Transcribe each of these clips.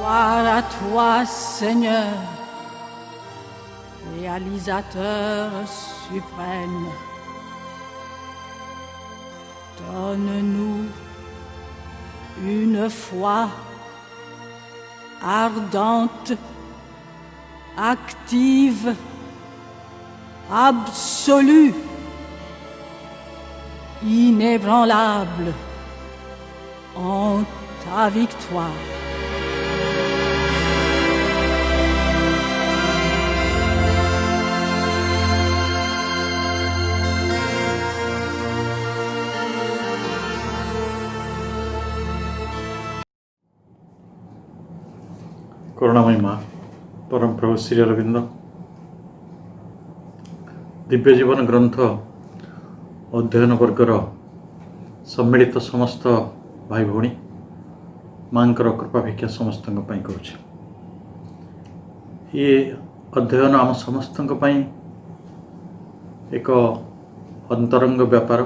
Gloire à toi, Seigneur, réalisateur suprême. Donne-nous une foi ardente, active, absolue, inébranlable en ta victoire. करुणामयी माँ परम प्रभु श्री अरविंद दिव्य जीवन ग्रंथ अध्ययन वर्गर सम्मिलित समस्त भाई भौणी माँकर कृपा भिक्षा समस्त करुचे ये अध्ययन आम समस्त एक अंतरंग व्यापार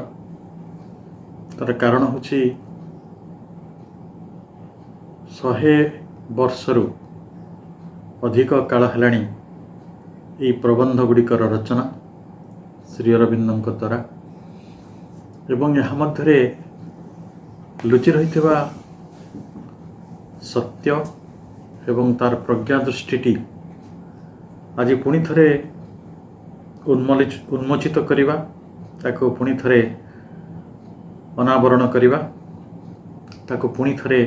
तार कारण हूँ 100 वर्षरु अधिक काल हेलाणी यही प्रबंध गुड़िकर रचना श्री अरविंदों द्वारा एवं यह मध्य लुचि रही सत्य एवं तार प्रज्ञा दृष्टि आज पुणी थे उन्मोचित करवा ताको पुणी थे अनावरण करवा ताको पुणी थे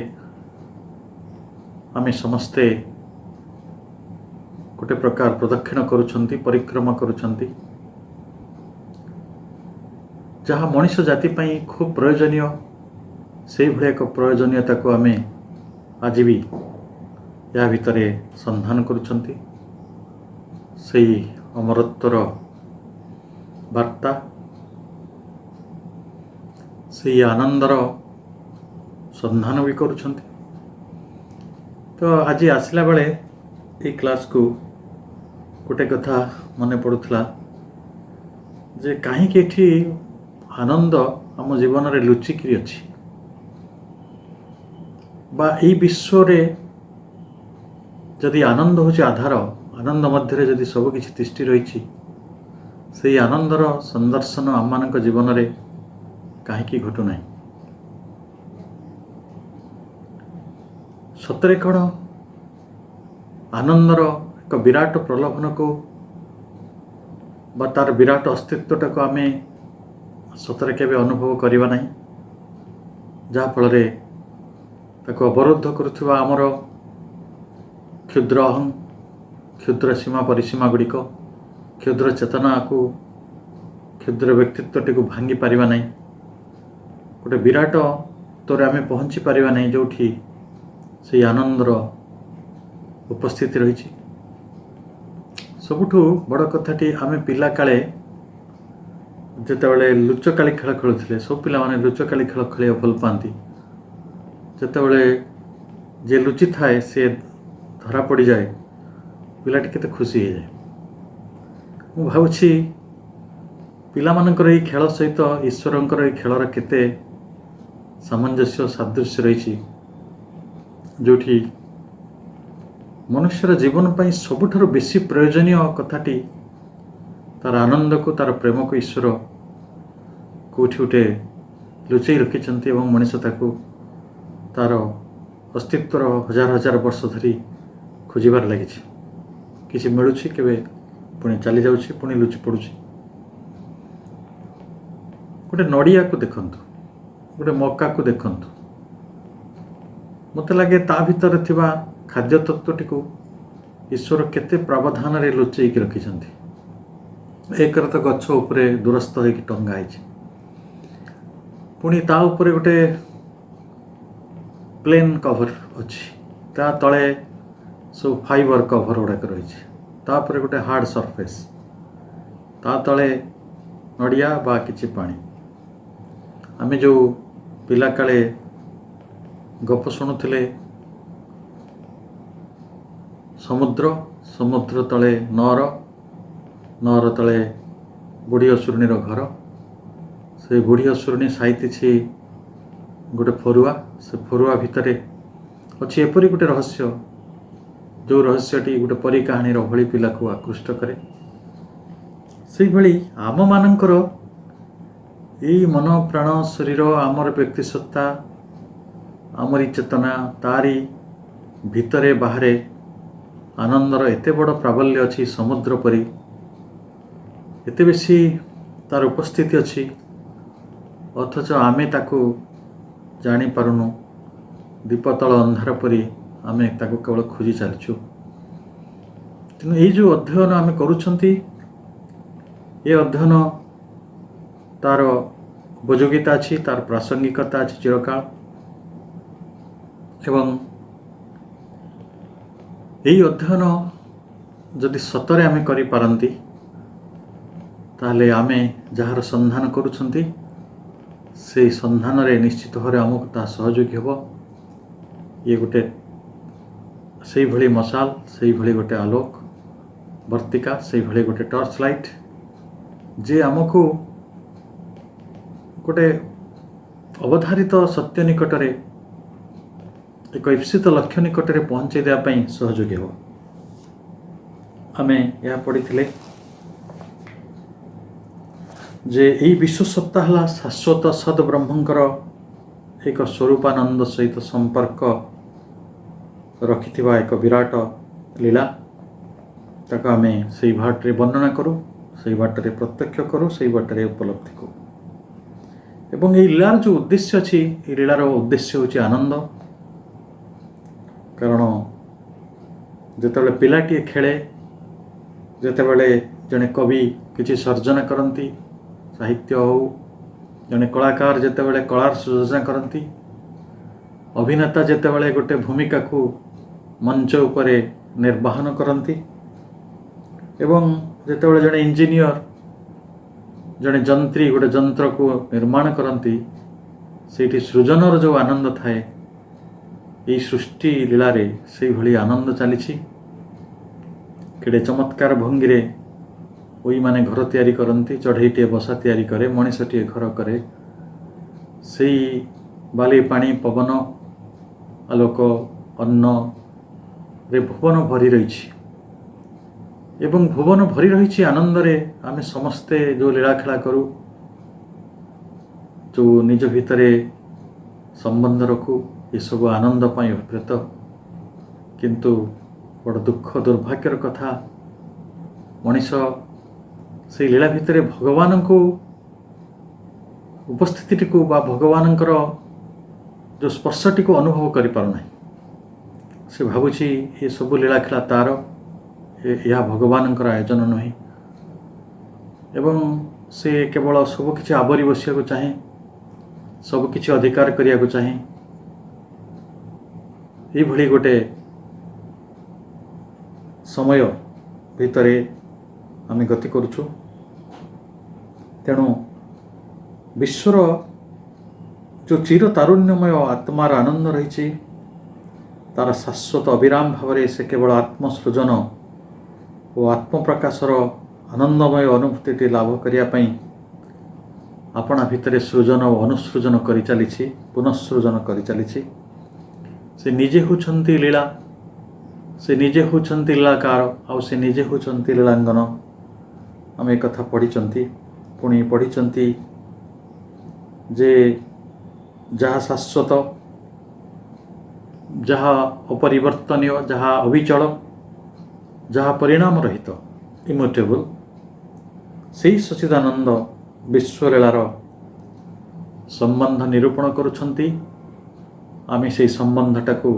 आमे समस्ते गोटे प्रकार प्रदक्षिण करुछंती परिक्रमा करुछंती जहाँ मनुष्य जाति पई खूब प्रयोजनीय से भले एक प्रयोजनीयता को आमे आज भी या भितरे संधान करुछंती से अमरत्वर वार्ता से आनंदर संधान भी करुछंती। तो आज आसला बेले ये क्लास को गोटे कथा मन पड़ूला जे कहीं आनंद आम जीवन में लुचिकी अच्छी बा ई विश्व रे जदि आनंद हूँ आधार आनंद मध्य जदि सबकि तिष्ठि रही से आनंदर संदर्शन आम मान जीवन में कहीं घटुना सतरे कौन आनंदर एक विराट प्रलोभन को तार विराट अस्तित्वटा को आम सतरे केबे अनुभव करवा नहीं जहाँफल अवरुद्ध करुवा आमर क्षुद्र अहं क्षुद्र सीमा परिसीमा गुड़िक क्षुद्र चेतना को क्षुद्र व्यक्तित्वटी को भांगी पारिबा नहीं गोटे विराट तोरे आम पहुँची पारिबा नहीं जो से आनंदर उपस्थिति रही सबुठु बड़ कथाटी आम पिला काले जितेबाला लुचकाली खेल खेलुले सब पिला माने लुचकाली खेल खेल भल पाती जितेबाला जे लुचि थाए से धरा पड़ जाए पिलाटी केते खुशी हो जाए मु भावुछि पिला मानकर एही खेल सहित ईश्वरंकर एही खेलर केते सामंजस्य सादृश्य रही जोठी मनुष्यर जीवन पाई सबुठारु बेसी प्रयोजनीय कथाटी तार आनंद को तार प्रेम को ईश्वर कोठी गोटे लुचई रखिंट मनीष ताको तार अस्तित्वर हजार हजार वर्ष धरी खोजार लगी किसी मिलूँ केवे पुणी चली जाऊँ पुणी लुचि पड़ुछि गोटे नड़िया को देखंतु गोटे मक्का को देखंतु मत लगे ता भीतर थिबा खाद्य तत्वटी को ईश्वर केते प्रावधान रे लुचेक रखिंट एक तो गछ उपरे दूरस्थ होकर टंगा पुणी ता उपरे गोटे प्लेन कवर अच्छी ता तले सब फाइबर कवर गुड़ाक रही तापर गोटे हार्ड सरफेस ता तले नड़िया बा किछि पानी आमे जो पिला काले गप शुणुले समुद्र समुद्र तले नर नर तले बुढ़ी असुरनीर घर से बुढ़ी असुरनी साइती गोटे फरुआ से फरुआ भितर अच्छी एपरी गोटे रहस्य ଯେଉଁ ରହସ୍ୟଟି ଗୋଟେ ପରୀ କାହାଣୀର ଭଳି ପିଲାକୁ ଆକୃଷ୍ଟ କରେ, ସେଇଭଳି ଆମମାନଙ୍କର ଏଇ ମନ ପ୍ରାଣ ଶରୀର ଆମର ବ୍ୟକ୍ତିସତ୍ତା ଆମରି ଚେତନା ତାରି ଭିତରେ ବାହାରେ ଆନନ୍ଦର ଏତେ ବଡ଼ ପ୍ରାବଲ୍ୟ ଅଛି, ସମୁଦ୍ର ପରି ଏତେ ବେଶୀ ତାର ଉପସ୍ଥିତି ଅଛି, ଅଥଚ ଆମେ ତାକୁ ଜାଣିପାରୁନୁ। ଦୀପତଳ ଅନ୍ଧାର ପରି ଆମେ ତାକୁ କେବଳ ଖୋଜି ଚାଲିଛୁ। ତେଣୁ ଏଇ ଯେଉଁ ଅଧ୍ୟୟନ ଆମେ କରୁଛନ୍ତି, ଏ ଅଧ୍ୟୟନ ତାର ଉପଯୋଗିତା ଅଛି, ତାର ପ୍ରାସଙ୍ଗିକତା ଅଛି ଚିରକାଳ। ଏବଂ ଏହି ଅଧ୍ୟୟନ ଯଦି ସତରେ ଆମେ କରିପାରନ୍ତି, ତାହେଲେ ଆମେ ଯାହାର ସନ୍ଧାନ କରୁଛନ୍ତି ସେଇ ସନ୍ଧାନରେ ନିଶ୍ଚିତ ଭାବରେ ଆମକୁ ତାହା ସହଯୋଗୀ ହେବ। ଇଏ ଗୋଟେ ସେଇଭଳି ମଶାଲ, ସେଇଭଳି ଗୋଟେ ଆଲୋକ ବର୍ତ୍ତିକା, ସେଇଭଳି ଗୋଟେ ଟର୍ଚ୍ଚ ଲାଇଟ୍, ଯେ ଆମକୁ ଗୋଟେ ଅବଧାରିତ ସତ୍ୟ ନିକଟରେ, ଏକ ଇପ୍ସିତ ଲକ୍ଷ୍ୟ ନିକଟରେ ପହଞ୍ଚାଇ ଦେବା ପାଇଁ ସହଯୋଗୀ ହେବ। ଆମେ ଏହା ପଢ଼ିଥିଲେ ଯେ ଏହି ବିଶ୍ୱସତ୍ତା ହେଲା ଶାଶ୍ୱତ ସଦ୍ବ୍ରହ୍ମଙ୍କର ଏକ ସ୍ୱରୂପାନନ୍ଦ ସହିତ ସମ୍ପର୍କ ରଖିଥିବା ଏକ ବିରାଟ ଲୀଳା। ତାକୁ ଆମେ ସେଇ ବାଟରେ ବର୍ଣ୍ଣନା କରୁ, ସେଇ ବାଟରେ ପ୍ରତ୍ୟକ୍ଷ କରୁ, ସେଇ ବାଟରେ ଉପଲବ୍ଧି କରୁ। ଏବଂ ଏହି ଲୀଳାର ଯେଉଁ ଉଦ୍ଦେଶ୍ୟ ଅଛି, ଏହି ଲୀଳାର ଉଦ୍ଦେଶ୍ୟ ହେଉଛି ଆନନ୍ଦ। କାରଣ ଯେତେବେଳେ ପିଲାଟିଏ ଖେଳେ, ଯେତେବେଳେ ଜଣେ କବି କିଛି ସର୍ଜନା କରନ୍ତି, ସାହିତ୍ୟ ହେଉ, ଜଣେ କଳାକାର ଯେତେବେଳେ କଳାର ସୃଜନା କରନ୍ତି, ଅଭିନେତା ଯେତେବେଳେ ଗୋଟେ ଭୂମିକାକୁ ମଞ୍ଚ ଉପରେ ନିର୍ବାହନ କରନ୍ତି, ଏବଂ ଯେତେବେଳେ ଜଣେ ଇଞ୍ଜିନିୟର, ଜଣେ ଯନ୍ତ୍ରୀ ଗୋଟେ ଯନ୍ତ୍ରକୁ ନିର୍ମାଣ କରନ୍ତି, ସେଇଠି ସୃଜନର ଯେଉଁ ଆନନ୍ଦ ଥାଏ, ଏହି ସୃଷ୍ଟି ଲୀଳାରେ ସେଇଭଳି ଆନନ୍ଦ ଚାଲିଛି। କେଡ଼େ ଚମତ୍କାର ଭଙ୍ଗୀରେ ଉଇମାନେ ଘର ତିଆରି କରନ୍ତି, ଚଢ଼େଇଟିଏ ବସା ତିଆରି କରେ, ମଣିଷଟିଏ ଘର କରେ। ସେଇ ବାଲି ପାଣି ପବନ ଆଲୋକ ଅନ୍ନରେ ଭୁବନ ଭରି ରହିଛି, ଏବଂ ଭୁବନ ଭରି ରହିଛି ଆନନ୍ଦରେ। ଆମେ ସମସ୍ତେ ଯେଉଁ ଲୀଳା ଖେଳା କରୁ, ଯେଉଁ ନିଜ ଭିତରେ ସମ୍ବନ୍ଧ ରଖୁ, ଏସବୁ ଆନନ୍ଦ ପାଇଁ ଅଭିପ୍ରେତ। କିନ୍ତୁ ବଡ଼ ଦୁଃଖ ଦୁର୍ଭାଗ୍ୟର କଥା, ମଣିଷ ସେଇ ଲୀଳା ଭିତରେ ଭଗବାନଙ୍କୁ ଉପସ୍ଥିତିଟିକୁ ବା ଭଗବାନଙ୍କର ଯେଉଁ ସ୍ପର୍ଶଟିକୁ ଅନୁଭବ କରିପାରୁନାହିଁ। ସେ ଭାବୁଛି ଏସବୁ ଲୀଳା ଖେଳା ତାର, ଏହା ଭଗବାନଙ୍କର ଆୟୋଜନ ନୁହେଁ। ଏବଂ ସେ କେବଳ ସବୁକିଛି ଆବରି ବସିବାକୁ ଚାହେଁ, ସବୁକିଛି ଅଧିକାର କରିବାକୁ ଚାହେଁ। ଏଇଭଳି ଗୋଟେ ସମୟ ଭିତରେ ଆମେ ଗତି କରୁଛୁ। ତେଣୁ ବିଶ୍ୱର ଯେଉଁ ଚିର ତାରୁଣ୍ୟମୟ ଆତ୍ମାର ଆନନ୍ଦ ରହିଛି, ତାର ଶାଶ୍ୱତ ଅବିରାମ ଭାବରେ ସେ କେବଳ ଆତ୍ମସୃଜନ ଓ ଆତ୍ମପ୍ରକାଶର ଆନନ୍ଦମୟ ଅନୁଭୂତିଟି ଲାଭ କରିବା ପାଇଁ ଆପଣା ଭିତରେ ସୃଜନ ଓ ଅନୁସୃଜନ କରିଚାଲିଛି, ପୁନଃସୃଜନ କରିଚାଲିଛି। ସେ ନିଜେ ହେଉଛନ୍ତି ଲୀଳା, ସେ ନିଜେ ହେଉଛନ୍ତି ଲୀଳାକାର, ଆଉ ସେ ନିଜେ ହେଉଛନ୍ତି ଲୀଳାଙ୍ଗନ। ଆମେ ଏକଥା ପଢ଼ିଛନ୍ତି, ପୁଣି ପଢ଼ିଛନ୍ତି ଯେ ଯାହା ଶାଶ୍ୱତ, ଯାହା ଅପରିବର୍ତ୍ତନୀୟ, ଯାହା ଅବିଚଳ, ଯାହା ପରିଣାମ ରହିତ, ଇମୋଟେବଲ୍, ସେହି ସଚ୍ଚିଦାନନ୍ଦ ବିଶ୍ୱଲୀଳାର ସମ୍ବନ୍ଧ ନିରୂପଣ କରୁଛନ୍ତି। ଆମେ ସେହି ସମ୍ବନ୍ଧଟାକୁ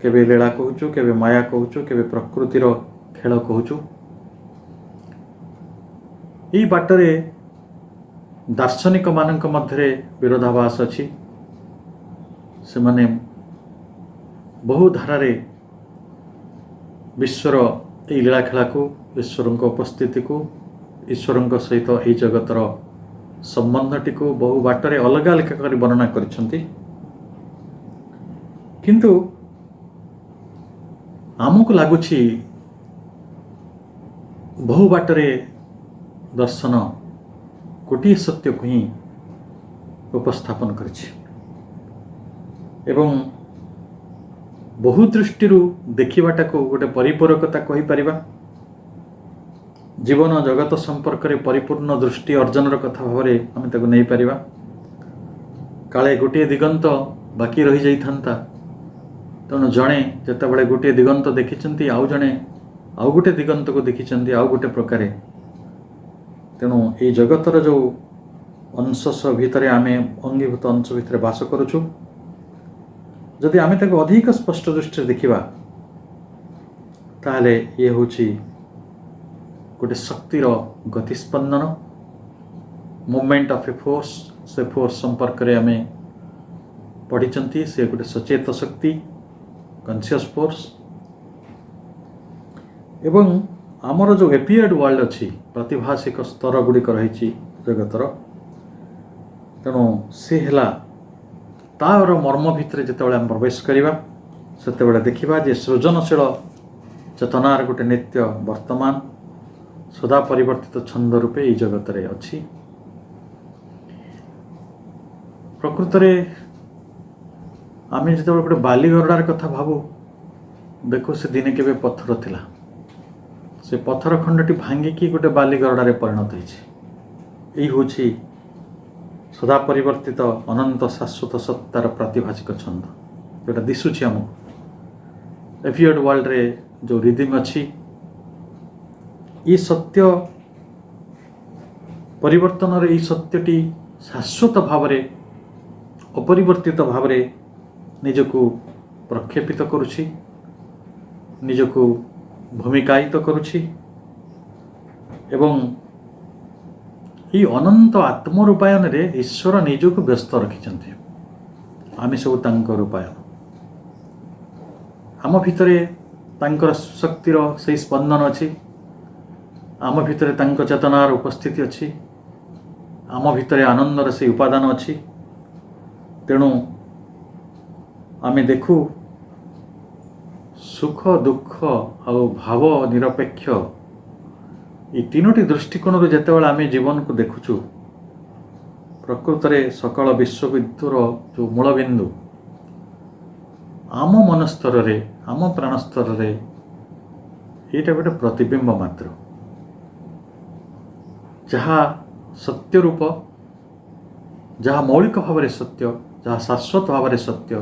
କେବେ ଲୀଳା କହୁଛୁ, କେବେ ମାୟା କହୁଛୁ, କେବେ ପ୍ରକୃତିର ଖେଳ କହୁଛୁ। ଏହି ବାଟରେ ଦାର୍ଶନିକମାନଙ୍କ ମଧ୍ୟରେ ବିରୋଧାଭାସ ଅଛି। ସେମାନେ ବହୁ ଧାରାରେ ବିଶ୍ୱର ଏହି ଲୀଳା ଖେଳାକୁ, ଈଶ୍ୱରଙ୍କ ଉପସ୍ଥିତିକୁ, ଈଶ୍ୱରଙ୍କ ସହିତ ଏହି ଜଗତର ସମ୍ବନ୍ଧଟିକୁ ବହୁ ବାଟରେ ଅଲଗା ଅଲଗା କରି ବର୍ଣ୍ଣନା କରିଛନ୍ତି। କିନ୍ତୁ ଆମକୁ ଲାଗୁଛି ବହୁ ବାଟରେ ଦର୍ଶନ ଗୋଟିଏ ସତ୍ୟକୁ ହିଁ ଉପସ୍ଥାପନ କରିଛି। ଏବଂ ବହୁ ଦୃଷ୍ଟିରୁ ଦେଖିବାଟାକୁ ଗୋଟେ ପରିପୂରକତା କହିପାରିବା। ଜୀବନ ଜଗତ ସମ୍ପର୍କରେ ପରିପୂର୍ଣ୍ଣ ଦୃଷ୍ଟି ଅର୍ଜନର କଥା ଭାବରେ ଆମେ ତାକୁ ନେଇପାରିବା। କାଳେ ଗୋଟିଏ ଦିଗନ୍ତ ବାକି ରହିଯାଇଥାନ୍ତା, ତେଣୁ ଜଣେ ଯେତେବେଳେ ଗୋଟିଏ ଦିଗନ୍ତ ଦେଖିଛନ୍ତି, ଆଉ ଜଣେ ଆଉ ଗୋଟେ ଦିଗନ୍ତକୁ ଦେଖିଛନ୍ତି ଆଉ ଗୋଟେ ପ୍ରକାରେ। ତେଣୁ ଏଇ ଜଗତର ଯେଉଁ ଅଂଶ ଭିତରେ ଆମେ ଅଙ୍ଗୀଭୂତ ଅଂଶ ଭିତରେ ବାସ କରୁଛୁ, ଯଦି ଆମେ ତାକୁ ଅଧିକ ସ୍ପଷ୍ଟ ଦୃଷ୍ଟିରେ ଦେଖିବା, ତାହେଲେ ଇଏ ହେଉଛି ଗୋଟେ ଶକ୍ତିର ଗତିସ୍ପନ୍ଦନ, ମୁଭମେଣ୍ଟ ଅଫ୍ ଏ ଫୋର୍ସ। ସେ ଫୋର୍ସ ସମ୍ପର୍କରେ ଆମେ ପଢ଼ିଛନ୍ତି। ସେ ଗୋଟେ ସଚେତ ଶକ୍ତି, କନସିୟସ୍ ଫୋର୍ସ। ଏବଂ ଆମର ଯେଉଁ ଏପିୟର୍ଡ ୱାର୍ଲଡ ଅଛି, ପ୍ରତିଭାସିକ ସ୍ତର ଗୁଡ଼ିକ ରହିଛି ଜଗତର, ତେଣୁ ସେ ହେଲା ତାର ମର୍ମ ଭିତରେ ଯେତେବେଳେ ଆମେ ପ୍ରବେଶ କରିବା, ସେତେବେଳେ ଦେଖିବା ଯେ ସୃଜନଶୀଳ ଚେତନାର ଗୋଟେ ନିତ୍ୟ ବର୍ତ୍ତମାନ ସଦା ପରିବର୍ତ୍ତିତ ଛନ୍ଦ ରୂପେ ଏଇ ଜଗତରେ ଅଛି। ପ୍ରକୃତରେ ଆମେ ଯେତେବେଳେ ଗୋଟେ ବାଲି ଗରଡ଼ାର କଥା ଭାବୁ, ଦେଖୁ ସେ ଦିନେ କେବେ ପଥର ଥିଲା। ସେ ପଥର ଖଣ୍ଡଟି ଭାଙ୍ଗିକି ଗୋଟେ ବାଲି ଗରଡ଼ାରେ ପରିଣତ ହୋଇଛି। ଏଇ ହେଉଛି ସଦା ପରିବର୍ତ୍ତିତ ଅନନ୍ତ ଶାଶ୍ୱତ ସତ୍ତାର ପ୍ରାତିଭାସିକ ଛନ୍ଦ, ଯେଉଁଟା ଦିଶୁଛି ଆମକୁ। ଏପିୟର୍ଡ ୱାର୍ଲଡରେ ଯେଉଁ ରିଦିମ୍ ଅଛି, ଏ ସତ୍ୟ ପରିବର୍ତ୍ତନର ଏହି ସତ୍ୟଟି ଶାଶ୍ୱତ ଭାବରେ ଅପରିବର୍ତ୍ତିତ ଭାବରେ ନିଜକୁ ପ୍ରକ୍ଷେପିତ କରୁଛି, ନିଜକୁ ଭୂମିକାୟିତ କରୁଛି। ଏବଂ ଏହି ଅନନ୍ତ ଆତ୍ମରୂପାୟନରେ ଈଶ୍ୱର ନିଜକୁ ବ୍ୟସ୍ତ ରଖିଛନ୍ତି। ଆମେ ସବୁ ତାଙ୍କ ରୂପାୟନ। ଆମ ଭିତରେ ତାଙ୍କର ଶକ୍ତିର ସେହି ସ୍ପନ୍ଦନ ଅଛି, ଆମ ଭିତରେ ତାଙ୍କ ଚେତନାର ଉପସ୍ଥିତି ଅଛି, ଆମ ଭିତରେ ଆନନ୍ଦର ସେହି ଉପାଦାନ ଅଛି। ତେଣୁ ଆମେ ଦେଖୁ ସୁଖ ଦୁଃଖ ଆଉ ଭାବ ନିରପେକ୍ଷ এই ତିନୋଟି ଦୃଷ୍ଟିକୋଣରୁ ଯେତେବେଳେ ଆମେ ଜୀବନକୁ ଦେଖୁଛୁ, ପ୍ରକୃତରେ ସକଳ ବିଶ୍ୱବିଦ୍ୟୁର ଯେଉଁ ମୂଳବିନ୍ଦୁ ଆମ ମନ ସ୍ତରରେ, ଆମ ପ୍ରାଣ ସ୍ତରରେ, ଏଇଟା ଗୋଟେ ପ୍ରତିବିମ୍ବ ମାତ୍ର, ଯାହା ସତ୍ୟ ରୂପ, ଯାହା ମୌଳିକ ଭାବରେ ସତ୍ୟ, ଯାହା ଶାଶ୍ୱତ ଭାବରେ ସତ୍ୟ।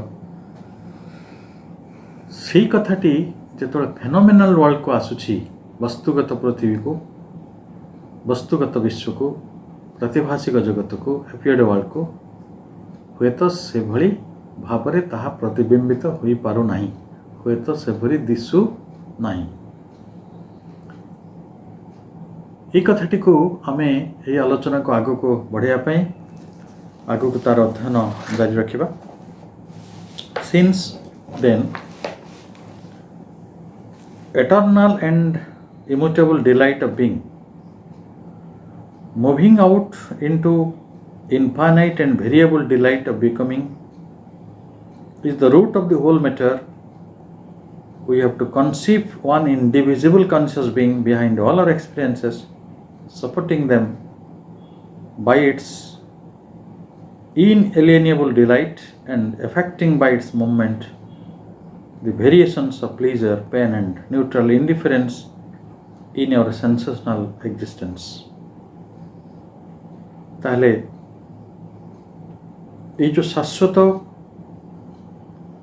ସେଇ କଥାଟି ଯେତେବେଳେ ଫେନୋମେନାଲ ୱାର୍ଲଡକୁ ଆସୁଛି, ବସ୍ତୁଗତ ପୃଥିବୀକୁ, ବସ୍ତୁଗତ ବିଶ୍ୱକୁ, ପ୍ରତିଭାସିକ ଜଗତକୁ, ଏପିୟର୍ଡ ୱାର୍ଲଡକୁ, ହୁଏତ ସେଭଳି ଭାବରେ ତାହା ପ୍ରତିବିମ୍ବିତ ହୋଇପାରୁନାହିଁ, ହୁଏତ ସେଭଳି ଦିଶୁ ନାହିଁ। এই କଥାଟିକୁ ଆମେ ଏହି ଆଲୋଚନାକୁ ଆଗକୁ ବଢ଼ାଇବା ପାଇଁ ଆଗକୁ ତାର ଅଧ୍ୟୟନ ଜାରି ରଖିବା। Since then, eternal and immutable delight of being, moving out into infinite and variable delight of becoming, is the root of the whole matter. We have to conceive one indivisible conscious being behind all our experiences, supporting them by its inalienable delight and affecting by its movement the variations of pleasure, pain and neutral indifference in our sensational existence. তাহলে এই যে শাশ্বত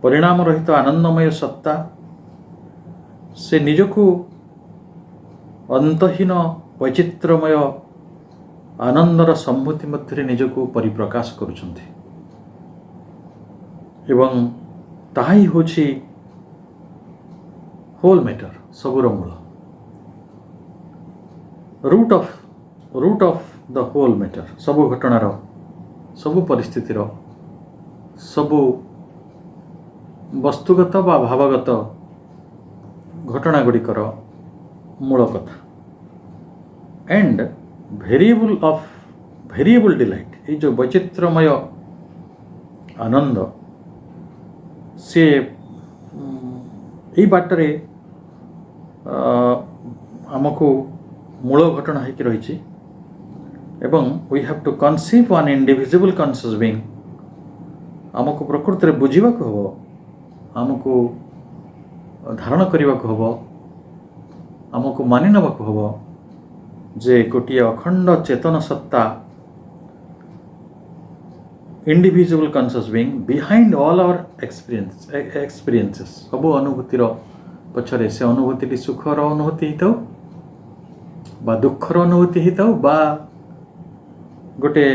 ପରିଣାମ ରହିତ ଆନନ୍ଦମୟ ସତ୍ତା, ସେ ନିଜକୁ ଅନ୍ତହୀନ ବୈଚିତ୍ର୍ୟମୟ ଆନନ୍ଦର ସମ୍ମୁତି ମଧ୍ୟରେ ନିଜକୁ ପରିପ୍ରକାଶ କରୁଛନ୍ତି। ଏବଂ ତାହା ହିଁ ହେଉଛି ହୋଲ୍ ମ୍ୟାଟର, ସବୁର ମୂଳ, root of the whole matter, ସବୁ ଘଟଣାର, ସବୁ ପରିସ୍ଥିତିର, ସବୁ ବସ୍ତୁଗତ ବା ଭାବଗତ ଘଟଣା ଗୁଡ଼ିକର ମୂଳ କଥା। ଏଣ୍ଡ ଭେରିଏବୁଲ୍ ଡିଲାଇଟ୍, এই ଯେଉଁ ବୈଚିତ୍ର୍ୟମୟ ଆନନ୍ଦ, ସେ ଏଇ ବାଟରେ ଆମକୁ ମୂଳ ଘଟଣା ହେଇକି ରହିଛି। ଏବଂ we have to conceive one indivisible conscious being, ଆମକୁ ପ୍ରକୃତରେ ବୁଝିବାକୁ ହେବ, ଆମକୁ धारण करने को हम आमको मानि नबाक हम जे गोटे अखंड चेतन सत्ता individual conscious being behind all our experiences सब अनुभूतिर पछरे से अनुभूति सुखर अनुभूति होता बा दुखर अनुभूति होता बा गोटे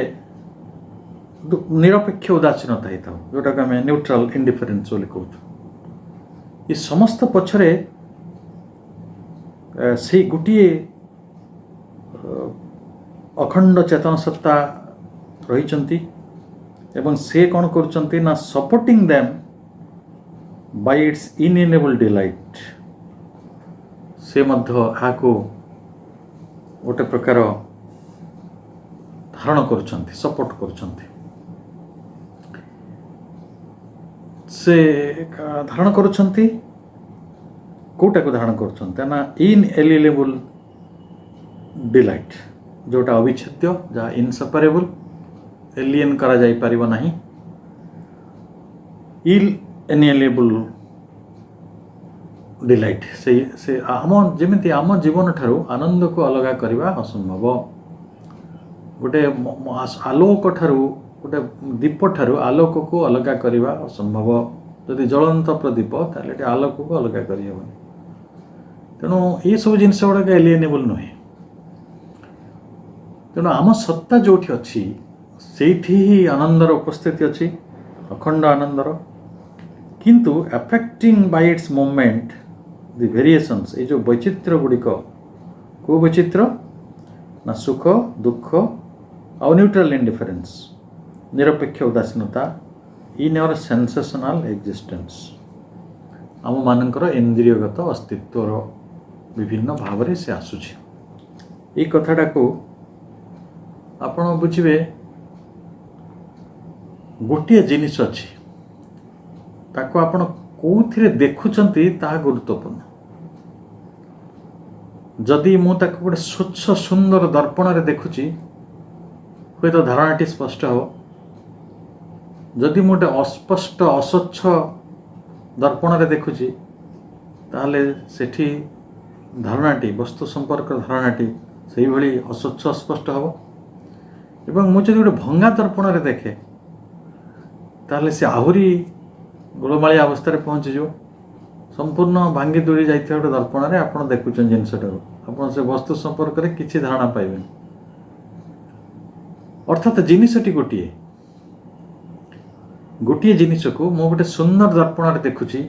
निरपेक्ष उदासीनता होता जोटा कि आम न्यूट्रल इंडिफरेन्स बोली कहूँ ये समस्त पछरे से गोटे अखंड चेतन सत्ता रही एवं से कौन कर ना supporting them by its inalienable delight से को गोटे प्रकार धारण कर सपोर्ट कर धारण कौटा को धारण कर इनएलिएनेबल डिलाइट जोटा अविच्छेद्य जहाँ इनसेपरेबल एलियन करा जाई परिबा नहीं इनएलिएनेबल डिलाइट से आम जमिति आम जीवन ठारू आनंद को अलग करवा असंभव गोटे आलोक ठारू गोटे दीप ठारू आलोक को अलग करवा असंभव जदि जलंत प्रदीप ताले आलोक को अलग करहबनी तेणु ये सब जिनस गुड़ाक एलिएनेबल नुहे तेणु आम सत्ता जोठी अच्छी सेठी ही आनंदर उपस्थिति अच्छी अखंड आनंदर किंतु affecting bye it's movement the variations ये जो वैचित्र गुड़िक को वैचित्र ना सुख दुख आउ न्यूट्रल इंडिफरेन्स निरपेक्ष उदासीनता इन आवर सेंसेशनल एक्जिस्टेंस आम मानकर इंद्रियगत अस्तित्वर विभिन्न भाव से आसुची ये कथाटा को आपण बुझे गोटे जिनिस अच्छी ताको आपण कौथिरे देखुचंती ता गुरुत्वपूर्ण जदि मु ताको गोटे स्वच्छ सुंदर दर्पण रे देखुची हुए तो धारणाटी स्पष्ट हो जदि मु गोटे अस्पष्ट अस्वच्छ दर्पण रे देखुची ताहले सेठी धारणाटी वस्तु संपर्क धारणाटी से भली अस्वच्छ अस्पष्ट हो एवं मु जदि गोटे भंगा दर्पण रे देखे ताहले से आहुरी गोलमाली अवस्था पहुँची जो संपूर्ण भांगी दूरी जाइए गोटे दर्पण में आप देखुन जिनसटा आप से वस्तु संपर्क में किसी धारणा पाइबे अर्थात जिनसटी गोटे गोटे जिनिस को मु गोटे सुंदर दर्पण में देखुची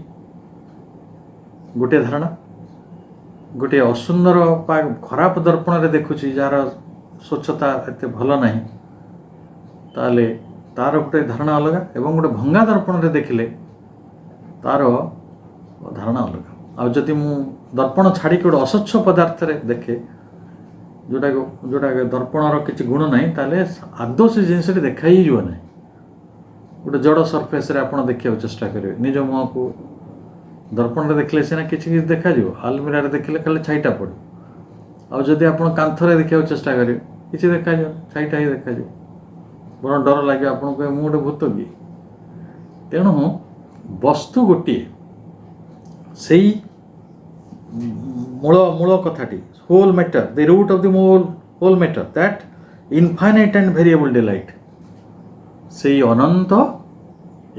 गोटे धारणा गोटे असुंदर खराब दर्पण में देखुची जार स्वच्छता एत भल ना ताले तार गोटे धारणा अलग एवं गोटे भंगा दर्पण में देखिले तार धारणा अलग आदि मु दर्पण छाड़ी गोटे अस्वच्छ पदार्थ देखे जोटा जोटा दर्पणर किसी गुण ना ताले आदौ से जिनस देखा ही ना गोटे जड़ सरफेस आप देखा चेष्टा करेंगे निज मुह को दर्पण देखले सीना किसी देखा आलमीरा देखले खाली छाईटा पड़े आदि आप कांथरे देखा चेष्टा करेंगे किसी देखा छाईटा ही देखा बर डर लगे आपको मु गोटे भूत कि तेणु वस्तु गोटे से मूल मूल कथाटी whole matter the root of the whole matter that infinite and variable delight से अनंत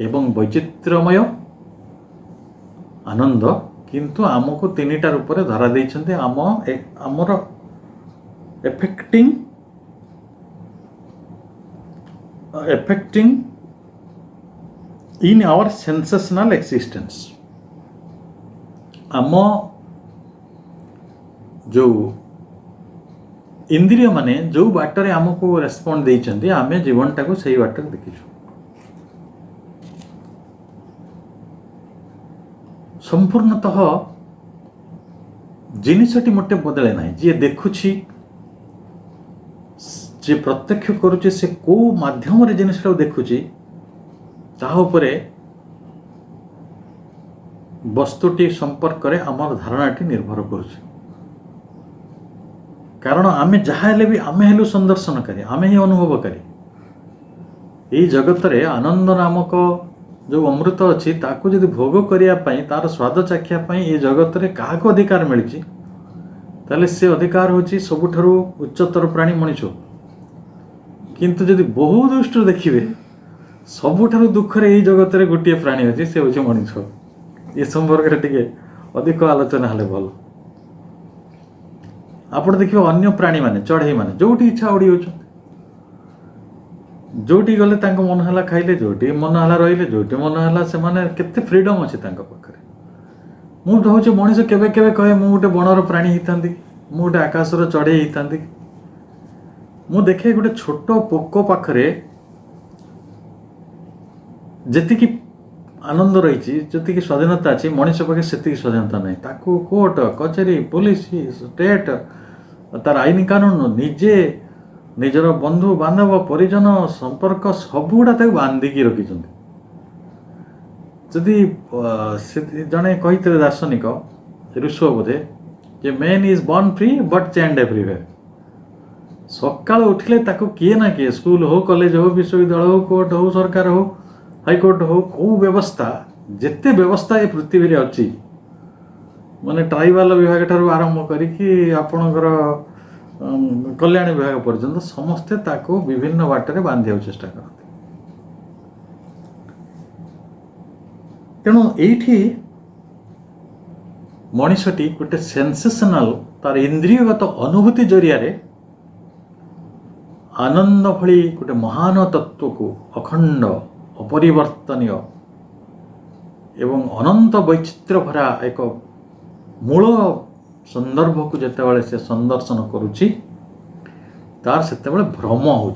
एवं वैचित्रमय आनंद किंतु आमको तीन टा रूप धरा देइछन्ते आमर affecting in our sensational existence आम जो इंद्रिय माने जो बाटर आमको रेस्पॉन्ड देइछन्ते आमे जीवनटा को सही बाटर देखिछु संपूर्णतः जिनिसटी मोटे बदले ना जी देखुछि जे प्रत्यक्ष करुचे से को माध्यम रे जिनिसटा देखुछि ताहा उपरे वस्तुटी संपर्क रे आमर धारणाटी निर्भर करुछि कारण आमे जहा हेले भी आमे हेलु संदर्शनकारी आमे ही अनुभवकारी एई जगत रे आनंद नामक जो अमृत अच्छी ताकू जदि भोग करने तार स्वाद चाखिया ये जगत में क्या अधिकार मिली ताले से अधिकार हूँ सबुठारु उच्चतर प्राणी मनीष किंतु जदि बहु दृष्टि देखिए सबुठारु दुखरे ये जगत में गोटे प्राणी अच्छी से हूँ मनीष ये संपर्क में टे अधिक आलोचना हेल्ले भल आप देखिए अन्य प्राणी माने चढ़ई माने जो इच्छा उड़ी हो जोटी गले मन है खाइले जोटी मन है रही जोटी मन है से माने केते फ्रीडम अच्छे पाखे मुझे हूँ मनीष केवे केवे कहे मु गोटे बणर प्राणी होता मु गोटे आकाशर चढ़ई होता मु देखे गोटे छोट पोक पाखरे जी आनंद रही जी स्वाधीनता अच्छी मनीष पाखे से स्वाधीनता नहीं ताकू कोर्ट कचेरी पुलिस स्टेट तार आईन कानून निजे निजर बंधु बांधव परिजन संपर्क सबुड़ा बांधिकी रखी जदि जड़े कही दार्शनिक ऋषो बोधे जे man is born free but chained everywhere सका उठिले ताको किए ना किए स्कूल हो कॉलेज हो विश्वविद्यालय हो कोर्ट हो सरकार हो हाईकोर्ट हो कौ व्यवस्था जिते व्यवस्था ये पृथ्वी रे अच्छी माने ट्राइबल विभाग ठारू आरंभ करिकी आपणकर कल्याण विभाग पर्यंत समस्ते ताको विभिन्न बाटर बांधिया चेष्टा करते तेणु एठी मनीषटी गोटे सेंसेशनल तार इंद्रियगत अनुभूति जरिया आनंद भली गोटे महान तत्व को अखंड अपरिवर्तनीय एवं अनंत वैचित्र्य भरा एक मूल संदर्भ को जिते से संदर्शन करुच्ची तार से भ्रम हो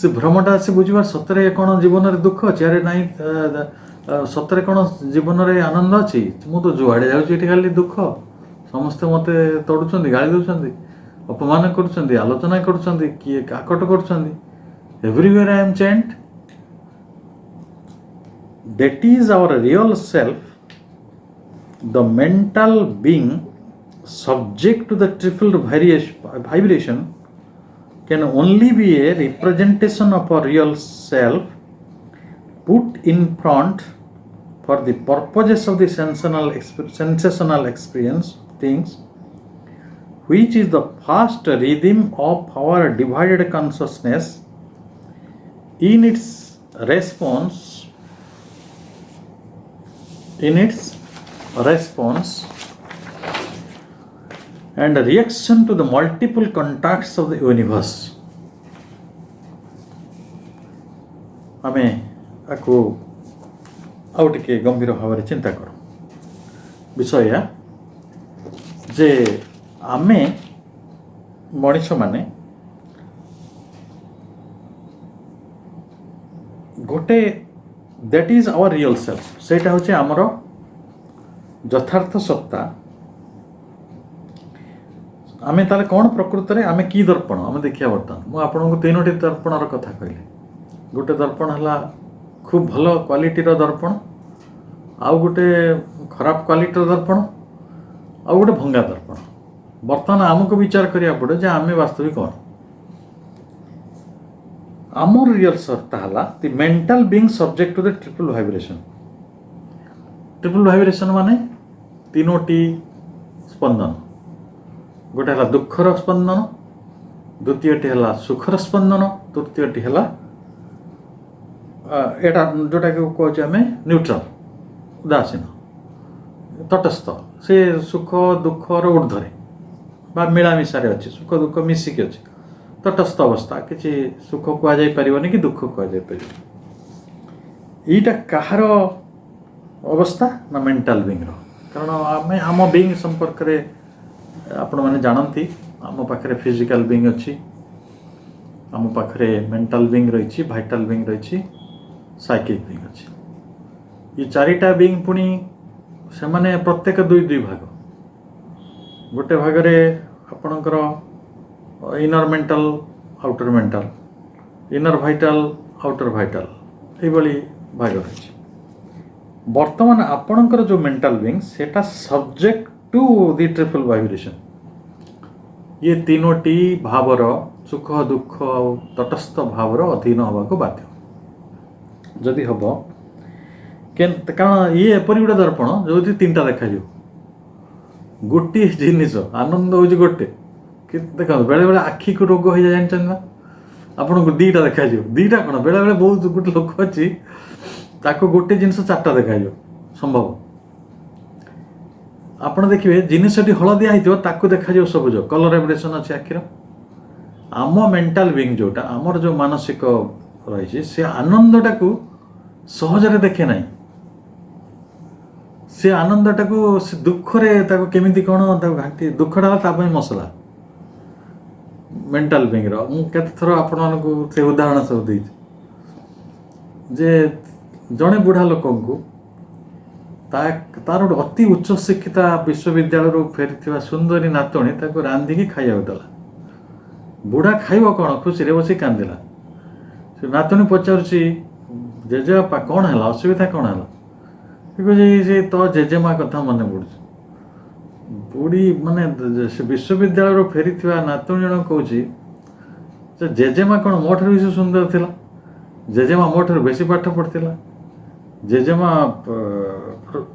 भ्रमटा से बुझार सतरे कौन जीवन में दुख अच्छे अरे नाई सतरे कौन जीवन में आनंद अच्छी मु तो जुआड़े जाऊँगी खाली दुख समस्ते मत तड़ुंट गाड़ी दौरान अपमान कर आलोचना कर किए काकट कर everywhere I am chained that is our real self the mental being subject to the triple vibration can only be a representation of a real self put in front for the purposes of the sensational experience things which is the first rhythm of our divided consciousness in its response and reaction to the multiple contacts of the universe. आमे आको आउ टिके गंभीर भाव में चिंता कर विषय जे आमे मनीष माने गोटे that is our real self सेटा होचे हमरो यथार्थ सत्ता आमे ताले कौन प्रकृत में आमे की दर्पण आमे देखिया बर्तमान मु आपन को तीनोटी दर्पणर कथा कहली गोटे दर्पण हला खूब भल क्वालिटी दर्पण आउ गोटे खराब क्वालिटी दर्पण आउ गोटे भंगा दर्पण बर्तमान आमको विचार करिया पड़े जे आमे वास्तविक कौन आमर रियल सत्ता हला the mental being subject to the triple vibration माने तीनोटी स्पंदन गोटे है दुखर स्पंदन द्वितीयटी है सुखर स्पंदन तृतीयटी है एटा जोटा कहे आम न्यूट्रल उदासीन तटस्थ से सुख दुखर ऊर्ध्वे बा मिलामिशारे अच्छे सुख दुख मिसिकी अच्छे तटस्थ अवस्था किसी सुख कहुपर कि दुख कहुपर यीटा कहार अवस्था ना मेंटल बीइंग कारण आम आम बीइंग संपर्क में आपण मैंने जानती आम पाखे फिजिकल बीइंग अच्छी आम पाखे मेंटल बीइंग रही भाइटाल बीइंग रही साइकिक बीइंग अच्छी ये चारिटा बीइंग पुणी से माने प्रत्येक दुई दुई भाग गोटे भागरे आपणकर inner mental outer mental inner vital outer vital ये भाग रही वर्तमान आपणकर जो मेंटल बीइंग सेटा subject to the triple vibration ये तीनोटी भावर सुख दुख तटस्थ भावर अधीन हवा को बाध्य जदि हम କାରଣ ଇଏ ଏପରି ଗୋଟେ ଦର୍ପଣ ଯୋଉଠି ତିନିଟା ଦେଖାଯିବ। ଗୋଟିଏ ଜିନିଷ ଆନନ୍ଦ ହେଉଛି ଗୋଟେ, କିନ୍ତୁ ଦେଖନ୍ତୁ ବେଳେବେଳେ ଆଖିକୁ ରୋଗ ହେଇଯାଏ ଜାଣିଛନ୍ତି ନା, ଆପଣଙ୍କୁ ଦୁଇଟା ଦେଖାଯିବ। ଦୁଇଟା କ'ଣ, ବେଳେବେଳେ ବହୁତ ଗୋଟେ ଲୋକ ଅଛି ତାକୁ ଗୋଟେ ଜିନିଷ ଚାରିଟା ଦେଖାଯିବ ସମ୍ଭବ। ଆପଣ ଦେଖିବେ ଜିନିଷଟି ହଳଦିଆ ହେଇଥିବ ତାକୁ ଦେଖାଯିବ ସବୁଜ, କଲର ଏଭ୍ରିଏସନ୍ ଅଛି ଆଖିର। ଆମ ମେଣ୍ଟାଲ ବିଙ୍ଗ ଯେଉଁଟା ଆମର ଯେଉଁ ମାନସିକ ରହିଛି ସେ ଆନନ୍ଦଟାକୁ ସହଜରେ ଦେଖେ ନାହିଁ। ସେ ଆନନ୍ଦଟାକୁ ସେ ଦୁଃଖରେ ତାକୁ କେମିତି କ'ଣ ତାକୁ ଘାଣ୍ଟି, ଦୁଃଖଟା ହେଲା ତା ପାଇଁ ମସଲା ମେଣ୍ଟାଲ ବିଙ୍ଗର। ମୁଁ କେତେଥର ଆପଣମାନଙ୍କୁ ସେ ଉଦାହରଣ ସବୁ ଦେଇଛି ଯେ ଜଣେ ବୁଢ଼ା ଲୋକଙ୍କୁ ତାର ଗୋଟେ ଅତି ଉଚ୍ଚ ଶିକ୍ଷିତା ବିଶ୍ୱବିଦ୍ୟାଳୟରୁ ଫେରିଥିବା ସୁନ୍ଦରୀ ନାତୁଣୀ ତାକୁ ରାନ୍ଧିକି ଖାଇବାକୁ ଦେଲା। ବୁଢ଼ା ଖାଇବ କ'ଣ, ଖୁସିରେ ବସି କାନ୍ଦିଲା। ସେ ନାତୁଣୀ ପଚାରୁଛି ଜେଜେବାପା କ'ଣ ହେଲା, ଅସୁବିଧା କ'ଣ ହେଲା? ସେ କହୁଛି ସେ ତ ଜେଜେମା କଥା ମନେ ପଡ଼ୁଛି। ବୁଢ଼ୀ ମାନେ ସେ ବିଶ୍ୱବିଦ୍ୟାଳୟରୁ ଫେରିଥିବା ନାତୁଣୀ ଜଣକ କହୁଛି ଯେ ଜେଜେମା କ'ଣ ମୋ ଠାରୁ ବେଶୀ ସୁନ୍ଦର ଥିଲା, ଜେଜେମା ମୋ ଠାରୁ ବେଶୀ ପାଠ ପଢ଼ିଥିଲା, ଜେଜେମା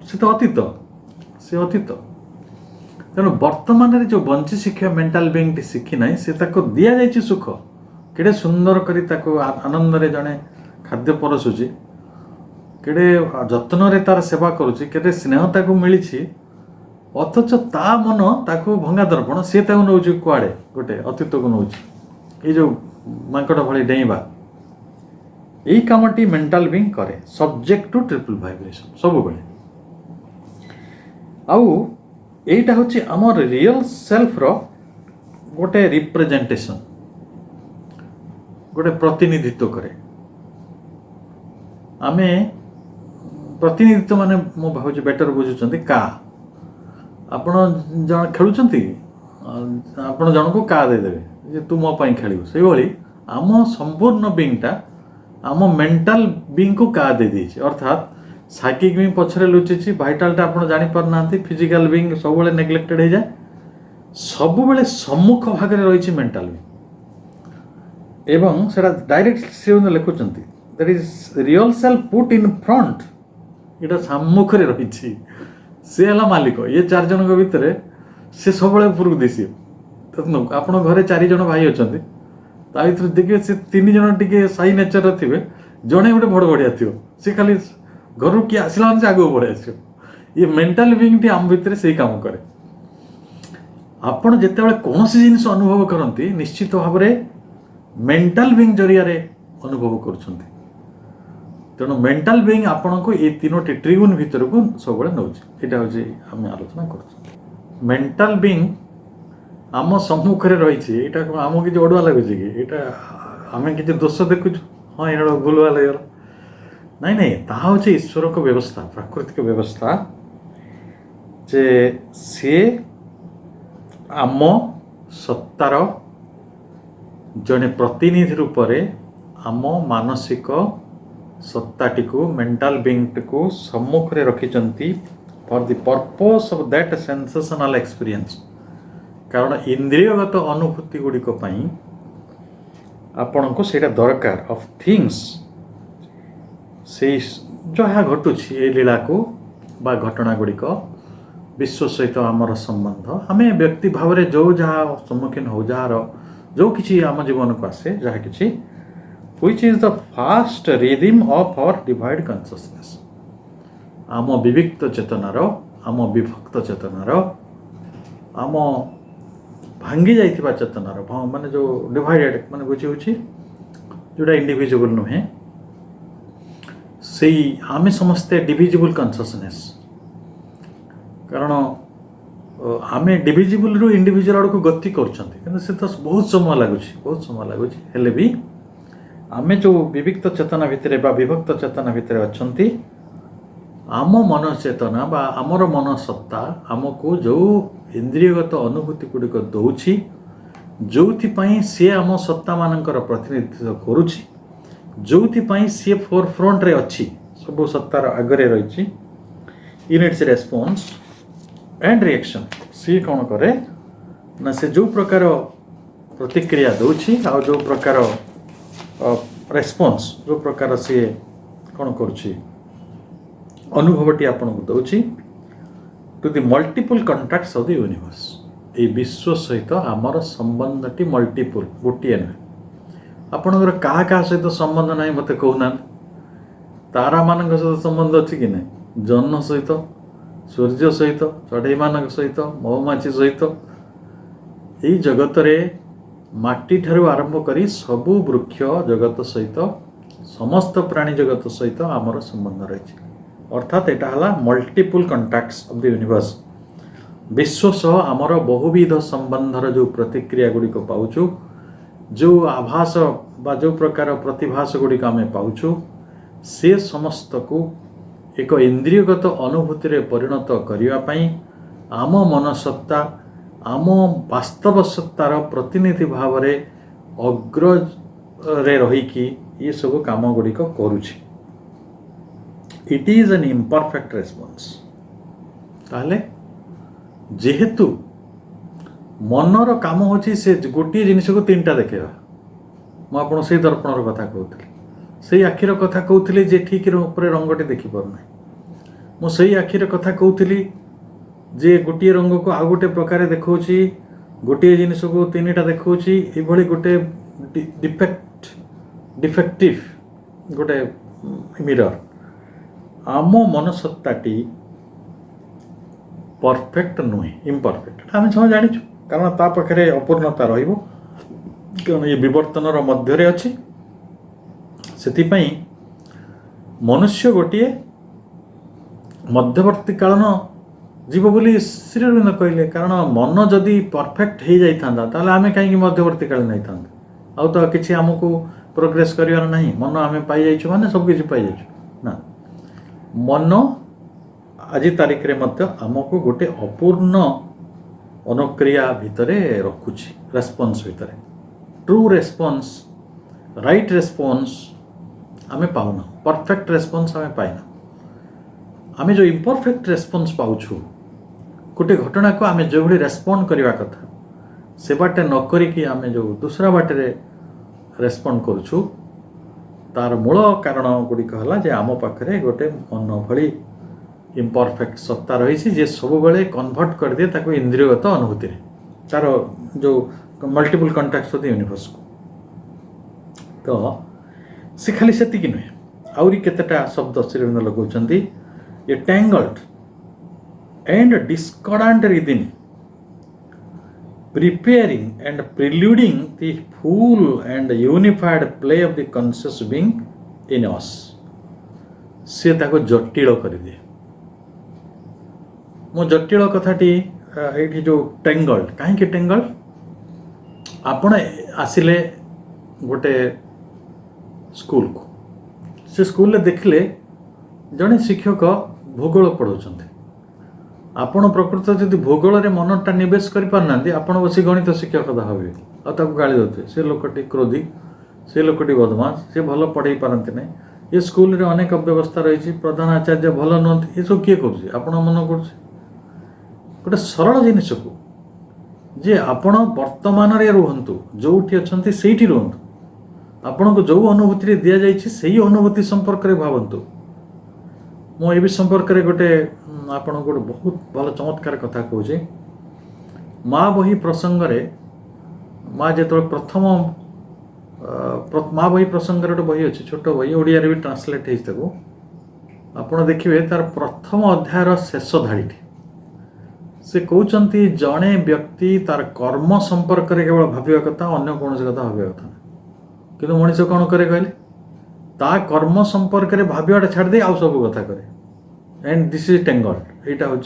ସେ ତ ଅତୀତ, ସେ ଅତୀତ। ତେଣୁ ବର୍ତ୍ତମାନରେ ଯେଉଁ ବଞ୍ଚି ଶିଖିବା ମେଣ୍ଟାଲ ବିଙ୍ଗଟି ଶିଖି ନାହିଁ, ସେ ତାକୁ ଦିଆଯାଇଛି ସୁଖ, କେଡ଼େ ସୁନ୍ଦର କରି ତାକୁ ଆନନ୍ଦରେ ଜଣେ ଖାଦ୍ୟ ପରସୁଛି, କେଡ଼େ ଯତ୍ନରେ ତାର ସେବା କରୁଛି, କେଡ଼େ ସ୍ନେହ ତାକୁ ମିଳିଛି, ଅଥଚ ତା ମନ ତାକୁ ଭଙ୍ଗା ଦର୍ପଣ, ସିଏ ତାକୁ ନେଉଛି କୁଆଡ଼େ ଗୋଟେ ଅତୀତକୁ ନେଉଛି। ଏଇ ଯେଉଁ ମାଙ୍କଡ଼ ଭଳି ଡେଇଁବା, ଏଇ କାମଟି ମେଣ୍ଟାଲ ବିଙ୍ଗ କରେ, ସବଜେକ୍ଟ ଟୁ ଟ୍ରିପଲ୍ ଭାଇବ୍ରେସନ୍ ସବୁବେଳେ। ଆଉ এইটা হচ্ছে আমার রিয়েল সেলফর গোটে রিপ্রেজেন্টেসন, গোটে প্রতিনিধিত্ব করে। আমি প্রতিনিধিত্ব মানে মু ভাবুছি বেটার বুঝুଛନ୍ତି কা। ଆପଣ ଜଣ ଖେଳୁଛନ୍ତି, ଆପଣ ଜଣକୁ କା ଦେଇଦେବେ ଯେ ତୁ ମୋ ପାଇଁ ଖେଳିବୁ। ସେଇଭଳି ଆମ ସମ୍ପୂର୍ଣ୍ଣ ବିଙ୍ଗଟା ଆମ ମେଣ୍ଟାଲ ବିଙ୍ଗକୁ କା ଦେଇଦେଇଛି। ଅର୍ଥାତ୍ ସାଇକିକ ବିଙ୍ଗ ପଛରେ ଲୁଚିଛି, ଭାଇଟାଲଟା ଆପଣ ଜାଣିପାରୁନାହାନ୍ତି, ଫିଜିକାଲ ବିଙ୍ଗ ସବୁବେଳେ ନେଗ୍ଲେକ୍ଟେଡ୍ ହେଇଯାଏ। ସବୁବେଳେ ସମ୍ମୁଖ ଭାଗରେ ରହିଛି ମେଣ୍ଟାଲ ବିଙ୍ଗ, ଏବଂ ସେଟା ଡାଇରେକ୍ଟ ସେ ଲେଖୁଛନ୍ତି that is real self put in front. ଏଇଟା ସମ୍ମୁଖରେ ରହିଛି, ସେ ହେଲା ମାଲିକ। ଇଏ ଚାରିଜଣଙ୍କ ଭିତରେ ସେ ସବୁବେଳେ ଉପରକୁ ଦିଶିବ। ଆପଣଙ୍କ ଘରେ 4 ଜଣ ଭାଇ ଅଛନ୍ତି, ତା ଭିତରେ ଦେଖିବେ ସେ 3 ଜଣ ଟିକେ ସାଇ ନେଚରର ଥିବେ, ଜଣେ ଗୋଟେ ବଡ଼ ବଢ଼ିଆ ଥିବ, ସେ ଖାଲି ଘରୁ କିଏ ଆସିଲା ମାନେ ସେ ଆଗକୁ ପଳେଇ ଆସିବ। ଇଏ ମେଣ୍ଟାଲ ବିଙ୍ଗଟି ଆମ ଭିତରେ ସେଇ କାମ କରେ। ଆପଣ ଯେତେବେଳେ କୌଣସି ଜିନିଷ ଅନୁଭବ କରନ୍ତି, ନିଶ୍ଚିତ ଭାବରେ ମେଣ୍ଟାଲ ବିଙ୍ଗ ଜରିଆରେ ଅନୁଭବ କରୁଛନ୍ତି। ତେଣୁ ମେଣ୍ଟାଲ ବିଙ୍ଗ ଆପଣଙ୍କୁ ଏଇ 3ଟି ଟ୍ରିବୁନ ଭିତରକୁ ସବୁବେଳେ ନେଉଛି। ଏଇଟା ହେଉଛି ଆମେ ଆଲୋଚନା କରୁଛୁ। ମେଣ୍ଟାଲ ବିଙ୍ଗ ଆମ ସମ୍ମୁଖରେ ରହିଛି, ଏଇଟା ଆମକୁ କିଛି ଅଡ଼ୁଆ ଲାଗୁଛି କି? ଏଇଟା ଆମେ କିଛି ଦୋଷ ଦେଖୁଛୁ, ହଁ ଏଇଟା ଭୁଲଭାଲ ହେଇଗଲା। ନାଇଁ, ତାହା ହେଉଛି ଈଶ୍ୱରଙ୍କ ବ୍ୟବସ୍ଥା, ପ୍ରାକୃତିକ ବ୍ୟବସ୍ଥା, ଯେ ସିଏ ଆମ ସତ୍ତାର ଜଣେ ପ୍ରତିନିଧି ରୂପରେ ଆମ ମାନସିକ ସତ୍ତାଟିକୁ, ମେଣ୍ଟାଲ ବିଙ୍ଗଟିକୁ ସମ୍ମୁଖରେ ରଖିଛନ୍ତି for the purpose of that sensational experience. କାରଣ ଇନ୍ଦ୍ରିୟଗତ ଅନୁଭୂତି ଗୁଡ଼ିକ ପାଇଁ ଆପଣଙ୍କୁ ସେଇଟା ଦରକାର। ଅଫ୍ ଥିଙ୍ଗସ୍, ସେଇ ଯାହା ଘଟୁଛି ଏଇ ଲୀଳାକୁ ବା ଘଟଣା ଗୁଡ଼ିକ, ବିଶ୍ୱ ସହିତ ଆମର ସମ୍ବନ୍ଧ, ଆମେ ବ୍ୟକ୍ତି ଭାବରେ ଯେଉଁ ଯାହା ସମ୍ମୁଖୀନ ହଉ, ଯାହାର ଯେଉଁ କିଛି ଆମ ଜୀବନକୁ ଆସେ, ଯାହା କିଛି, which is the fast rhythm of our divine consciousness। ଆମ ବିବିକ୍ତ ଚେତନାର, ଆମ ବିଭକ୍ତ ଚେତନାର, ଆମ ଭାଙ୍ଗି ଯାଇଥିବା ଚେତନାର, ମାନେ ଯେଉଁ ଡିଭାଇଡେଡ଼, ମାନେ ବୁଝି ହେଉଛି ଯେଉଁଟା ଇଣ୍ଡିଭିଜୁଆଲ ନୁହେଁ, ସେଇ ଆମେ ସମସ୍ତେ ଡିଭିଜିବୁଲ କନସିୟସନେସ୍। କାରଣ ଆମେ ଡିଭିଜିବୁଲରୁ ଇଣ୍ଡିଭିଜୁଆଲ ଆଡ଼କୁ ଗତି କରୁଛନ୍ତି, କିନ୍ତୁ ସେ ତ ବହୁତ ସମୟ ଲାଗୁଛି। ହେଲେ ବି ଆମେ ଯେଉଁ ବିବିକ୍ତ ଚେତନା ଭିତରେ ବା ବିଭକ୍ତ ଚେତନା ଭିତରେ ଅଛନ୍ତି, ଆମ ମନ ଚେତନା ବା ଆମର ମନ ସତ୍ତା ଆମକୁ ଯେଉଁ ଇନ୍ଦ୍ରିୟଗତ ଅନୁଭୂତି ଗୁଡ଼ିକ ଦେଉଛି, ଯେଉଁଥିପାଇଁ ସିଏ ଆମ ସତ୍ତାମାନଙ୍କର ପ୍ରତିନିଧିତ୍ୱ କରୁଛି, ଯେଉଁଥିପାଇଁ ସିଏ ଫୋର୍ ଫ୍ରଣ୍ଟରେ ଅଛି, ସବୁ ସତ୍ତାର ଆଗରେ ରହିଛି, in its response and reaction. ସିଏ କ'ଣ କରେ ନା, ସେ ଯେଉଁ ପ୍ରକାର ପ୍ରତିକ୍ରିୟା ଦେଉଛି ଆଉ ଯେଉଁ ପ୍ରକାର ରେସ୍ପନ୍ସ, ଯେଉଁ ପ୍ରକାର ସିଏ କ'ଣ କରୁଛି अनुभवटी आपको दूसरी to the multiple contracts of the universe. ये विश्व सहित आमर संबंधटी मल्टीपल गोटे नुहे। आपणकर क्या सहित संबंध ना मत कहना तारा मान सहित संबंध अच्छी कि ना जन्न सहित सूर्य सहित चढ़ई मान सहित महुमाछी सहित यही जगत रे माटी ठारू आरंभ करी सबु वृक्ष जगत सहित समस्त प्राणी जगत सहित आमर संबंध रही। अर्थात यहाँ है multiple contracts of the universe. विश्व सह आमर बहुविध संबंधर जो प्रतिक्रिया गुड़िक पाउचु, जो आभास बा जो प्रकार प्रतिभास गुड़िक आम पाउचु, से समस्त को एक इंद्रियगत अनुभूति रे परिणत करने आम मनसत्ता आम वास्तव सत्तार प्रतिनिधि भाव रे अग्र रे रहीकि ये सब काम गुड़िक करुछि। It is an imperfect response. ताहले जेहेतु मनर काम होची से गोटे जिनिस को तीन टा देखा। मु आपन से दर्पणर कथा कहूली, से आखिर कथा कहूली जे ठीक ऊपर रंगटे देखी पारना। मु से आखिर कथा कहूली जे गोटे रंग को आउ गोटे प्रकार देखौछि, गोटे जिनिस को तीन टा देखौछि। एभली गोटे डिफेक्टिव गोटे मिरर। आम मनसत्ताटी परफेक्ट नुहे, इम्परफेक्ट आम सब जाचु, कारण ता पाखे अपूर्णता रहिबो, कारण ये विवर्तनर मध्य अच्छी। से मनुष्य गोटे मध्यवर्ती कालन जीव बोली श्री अरविंद कहले, कारण मन जदि परफेक्ट हो जाता ताले आमे कहीं मध्यवर्ती काल नहीं था आउ तो किसी आमको प्रोग्रेस करिवार नहीं। मन आमे पाई जाइछु माने सब किछि पाई जाइछु ना। मन आज तारीख रे मध्य आमको गोटे अपूर्ण अनुक्रिया भितरे रखुछि, रेस्पॉन्स भितरे ट्रू रेस्पॉन्स राइट रेस्पॉन्स आमे पाउना, परफेक्ट रेस्पॉन्स आमे पाइना। आमे जो इम्परफेक्ट रेस्पॉन्स पाउछु गोटे घटना को आमे जो भली रेस्पॉन्ड करवा कथा से बाटे न करिकि आमे जो दूसरा बाटे रे रेस्पॉन्ड करूछु, तार मूल कारण गुड़िक है जे आम पाखे गोटे मन भली इम्परफेक्ट सत्ता रही जे सब बेले कन्वर्ट कर दिए ताको इंद्रियगत अनुभूति रे, तार जो multiple contracts of the universe को। तो से खाली सेतिकी नुहे, आउरी केतेटा शब्द श्रीरविंद लगाउछन्ती। A tangled and discordant rhythm preparing and preluding the full and unified play of the conscious being in us, से ताको जटिल कर दिए। मो जटिल कथाटी ये जो टेंगल्ड, कहीं टेंगल्ड आपण आसिले गोटे स्कूल को, से स्कूल देखिले जड़े शिक्षक भूगोल पढ़ाउछन्ते। आपण प्रकृत जदि भूगोल रे मनटा निवेश कर पारना आपण बसी गणित शिक्षक भावे आ गाड़ी दे से लोकटी क्रोधी, से लोकटी बदमाश, से भल पढ़ाई पारती ना। ये स्कूल रे अनेक व्यवस्था रही, प्रधान आचार्य भल नुहति, ये सब किए करुचे आपण मन कर गोटे सरल जिनिस को जे आपण वर्तमान रे रुहंतु, जोठी अछंती सेठी रुहंतु, आपण को जो अनुभूति रे दिया जाइछि सेही अनुभूति संपर्क रे भावंतु। मो ए संपर्क रे गोटे आपण गोटे बहुत भल चमत्कार कथा कहूँ। माँ बही प्रसंग रे माँ जो प्रथम माँ बही प्रसंग गोटे बही अच्छी छोट बही ओडिया रे भी ट्रांसलेट हो, आपण देखिए तार प्रथम अध्यायर शेष धाड़ी से कहते जड़े व्यक्ति तार कर्म संपर्क रे केवल भाविया कथा, अन्य कौन कथा भाविया कथा ना। किंतु मनीष कौन करे कहले, ता कर्म संपर्क रे भावियाटा छाड़ दे आउ सब कथा करे। And this is tangled. यहाँ हूँ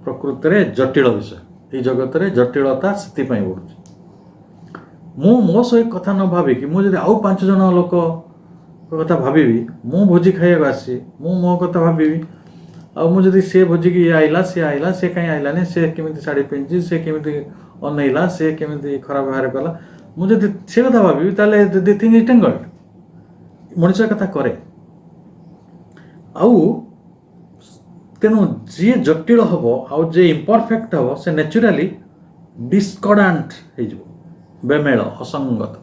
प्रकृत में जटिल विषय, ये जगत रे जटिलता से बढ़ुଛି। मु मो सहित कथा न भाविक मुझे आउ 5 जन लोक कथा भावी, मु भोजी खाइबा आसी मु मो कथा भावी, आ मुझे से भोजी की आइला से कहीं आइलानी, से केमिति साड़ी पिंधि, से केमिति अनैला, से केमिति खराब व्यवहार कला, मुझे से कथा भावी ताले द थिंग इज टेंगल्ड। मनुष्य कथा करे आउ तेणु जी जटिल हम आउ जे इम्परफेक्ट हम से नेचुराली डिस्कॉर्डेंट हो बेमेल असंगत।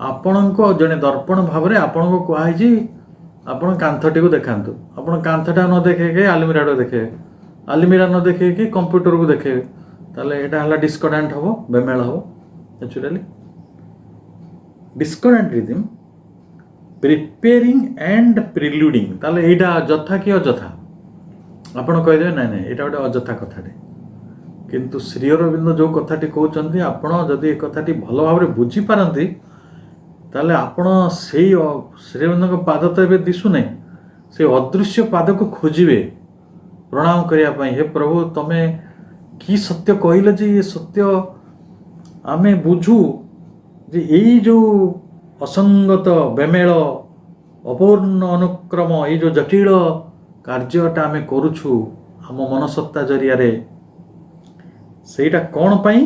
आपण जड़े दर्पण भाव में आपण को कहुई ଆପଣ କାନ୍ଥଟିକୁ ଦେଖାନ୍ତୁ। ଆପଣ କାନ୍ଥଟା ନ ଦେଖେଇକି ଆଲମିରାଟାକୁ ଦେଖେଇବେ, ଆଲମିରା ନ ଦେଖେଇକି କମ୍ପ୍ୟୁଟରକୁ ଦେଖେଇବେ, ତାହେଲେ ଏଇଟା ହେଲା ଡିସ୍କର୍ଡାଣ୍ଟ ହେବ, ବେମେଳ ହେବ। ନ୍ୟାଚୁରାଲି ଡିସ୍କର୍ଡାଣ୍ଟ ରିଦିମ୍ ପ୍ରିପେୟାରିଂ ଆଣ୍ଡ ପ୍ରିଲ୍ୟୁଡ଼ିଂ, ତାହେଲେ ଏଇଟା ଯଥା କି ଅଯଥା? ଆପଣ କହିଦେବେ ନାଇଁ ନାଇଁ ଏଇଟା ଗୋଟେ ଅଯଥା କଥାଟେ। କିନ୍ତୁ ଶ୍ରୀ ଅରବିନ୍ଦ ଯେଉଁ କଥାଟି କହୁଛନ୍ତି, ଆପଣ ଯଦି ଏ କଥାଟି ଭଲ ଭାବରେ ବୁଝିପାରନ୍ତି ତାହେଲେ ଆପଣ ସେଇ ଶ୍ରୀ ଅରବିନ୍ଦଙ୍କ ପାଦ ତ ଏବେ ଦିଶୁନାହିଁ, ସେ ଅଦୃଶ୍ୟ ପାଦକୁ ଖୋଜିବେ ପ୍ରଣାମ କରିବା ପାଇଁ। ହେ ପ୍ରଭୁ, ତମେ କି ସତ୍ୟ କହିଲେ ଯେ ଏ ସତ୍ୟ ଆମେ ବୁଝୁ ଯେ ଏଇ ଯେଉଁ ଅସଙ୍ଗତ, ବେମେଳ, ଅପୂର୍ଣ୍ଣ ଅନୁକ୍ରମ, ଏଇ ଯେଉଁ ଜଟିଳ କାର୍ଯ୍ୟଟା ଆମେ କରୁଛୁ ଆମ ମନସତ୍ତା ଜରିଆରେ, ସେଇଟା କ'ଣ ପାଇଁ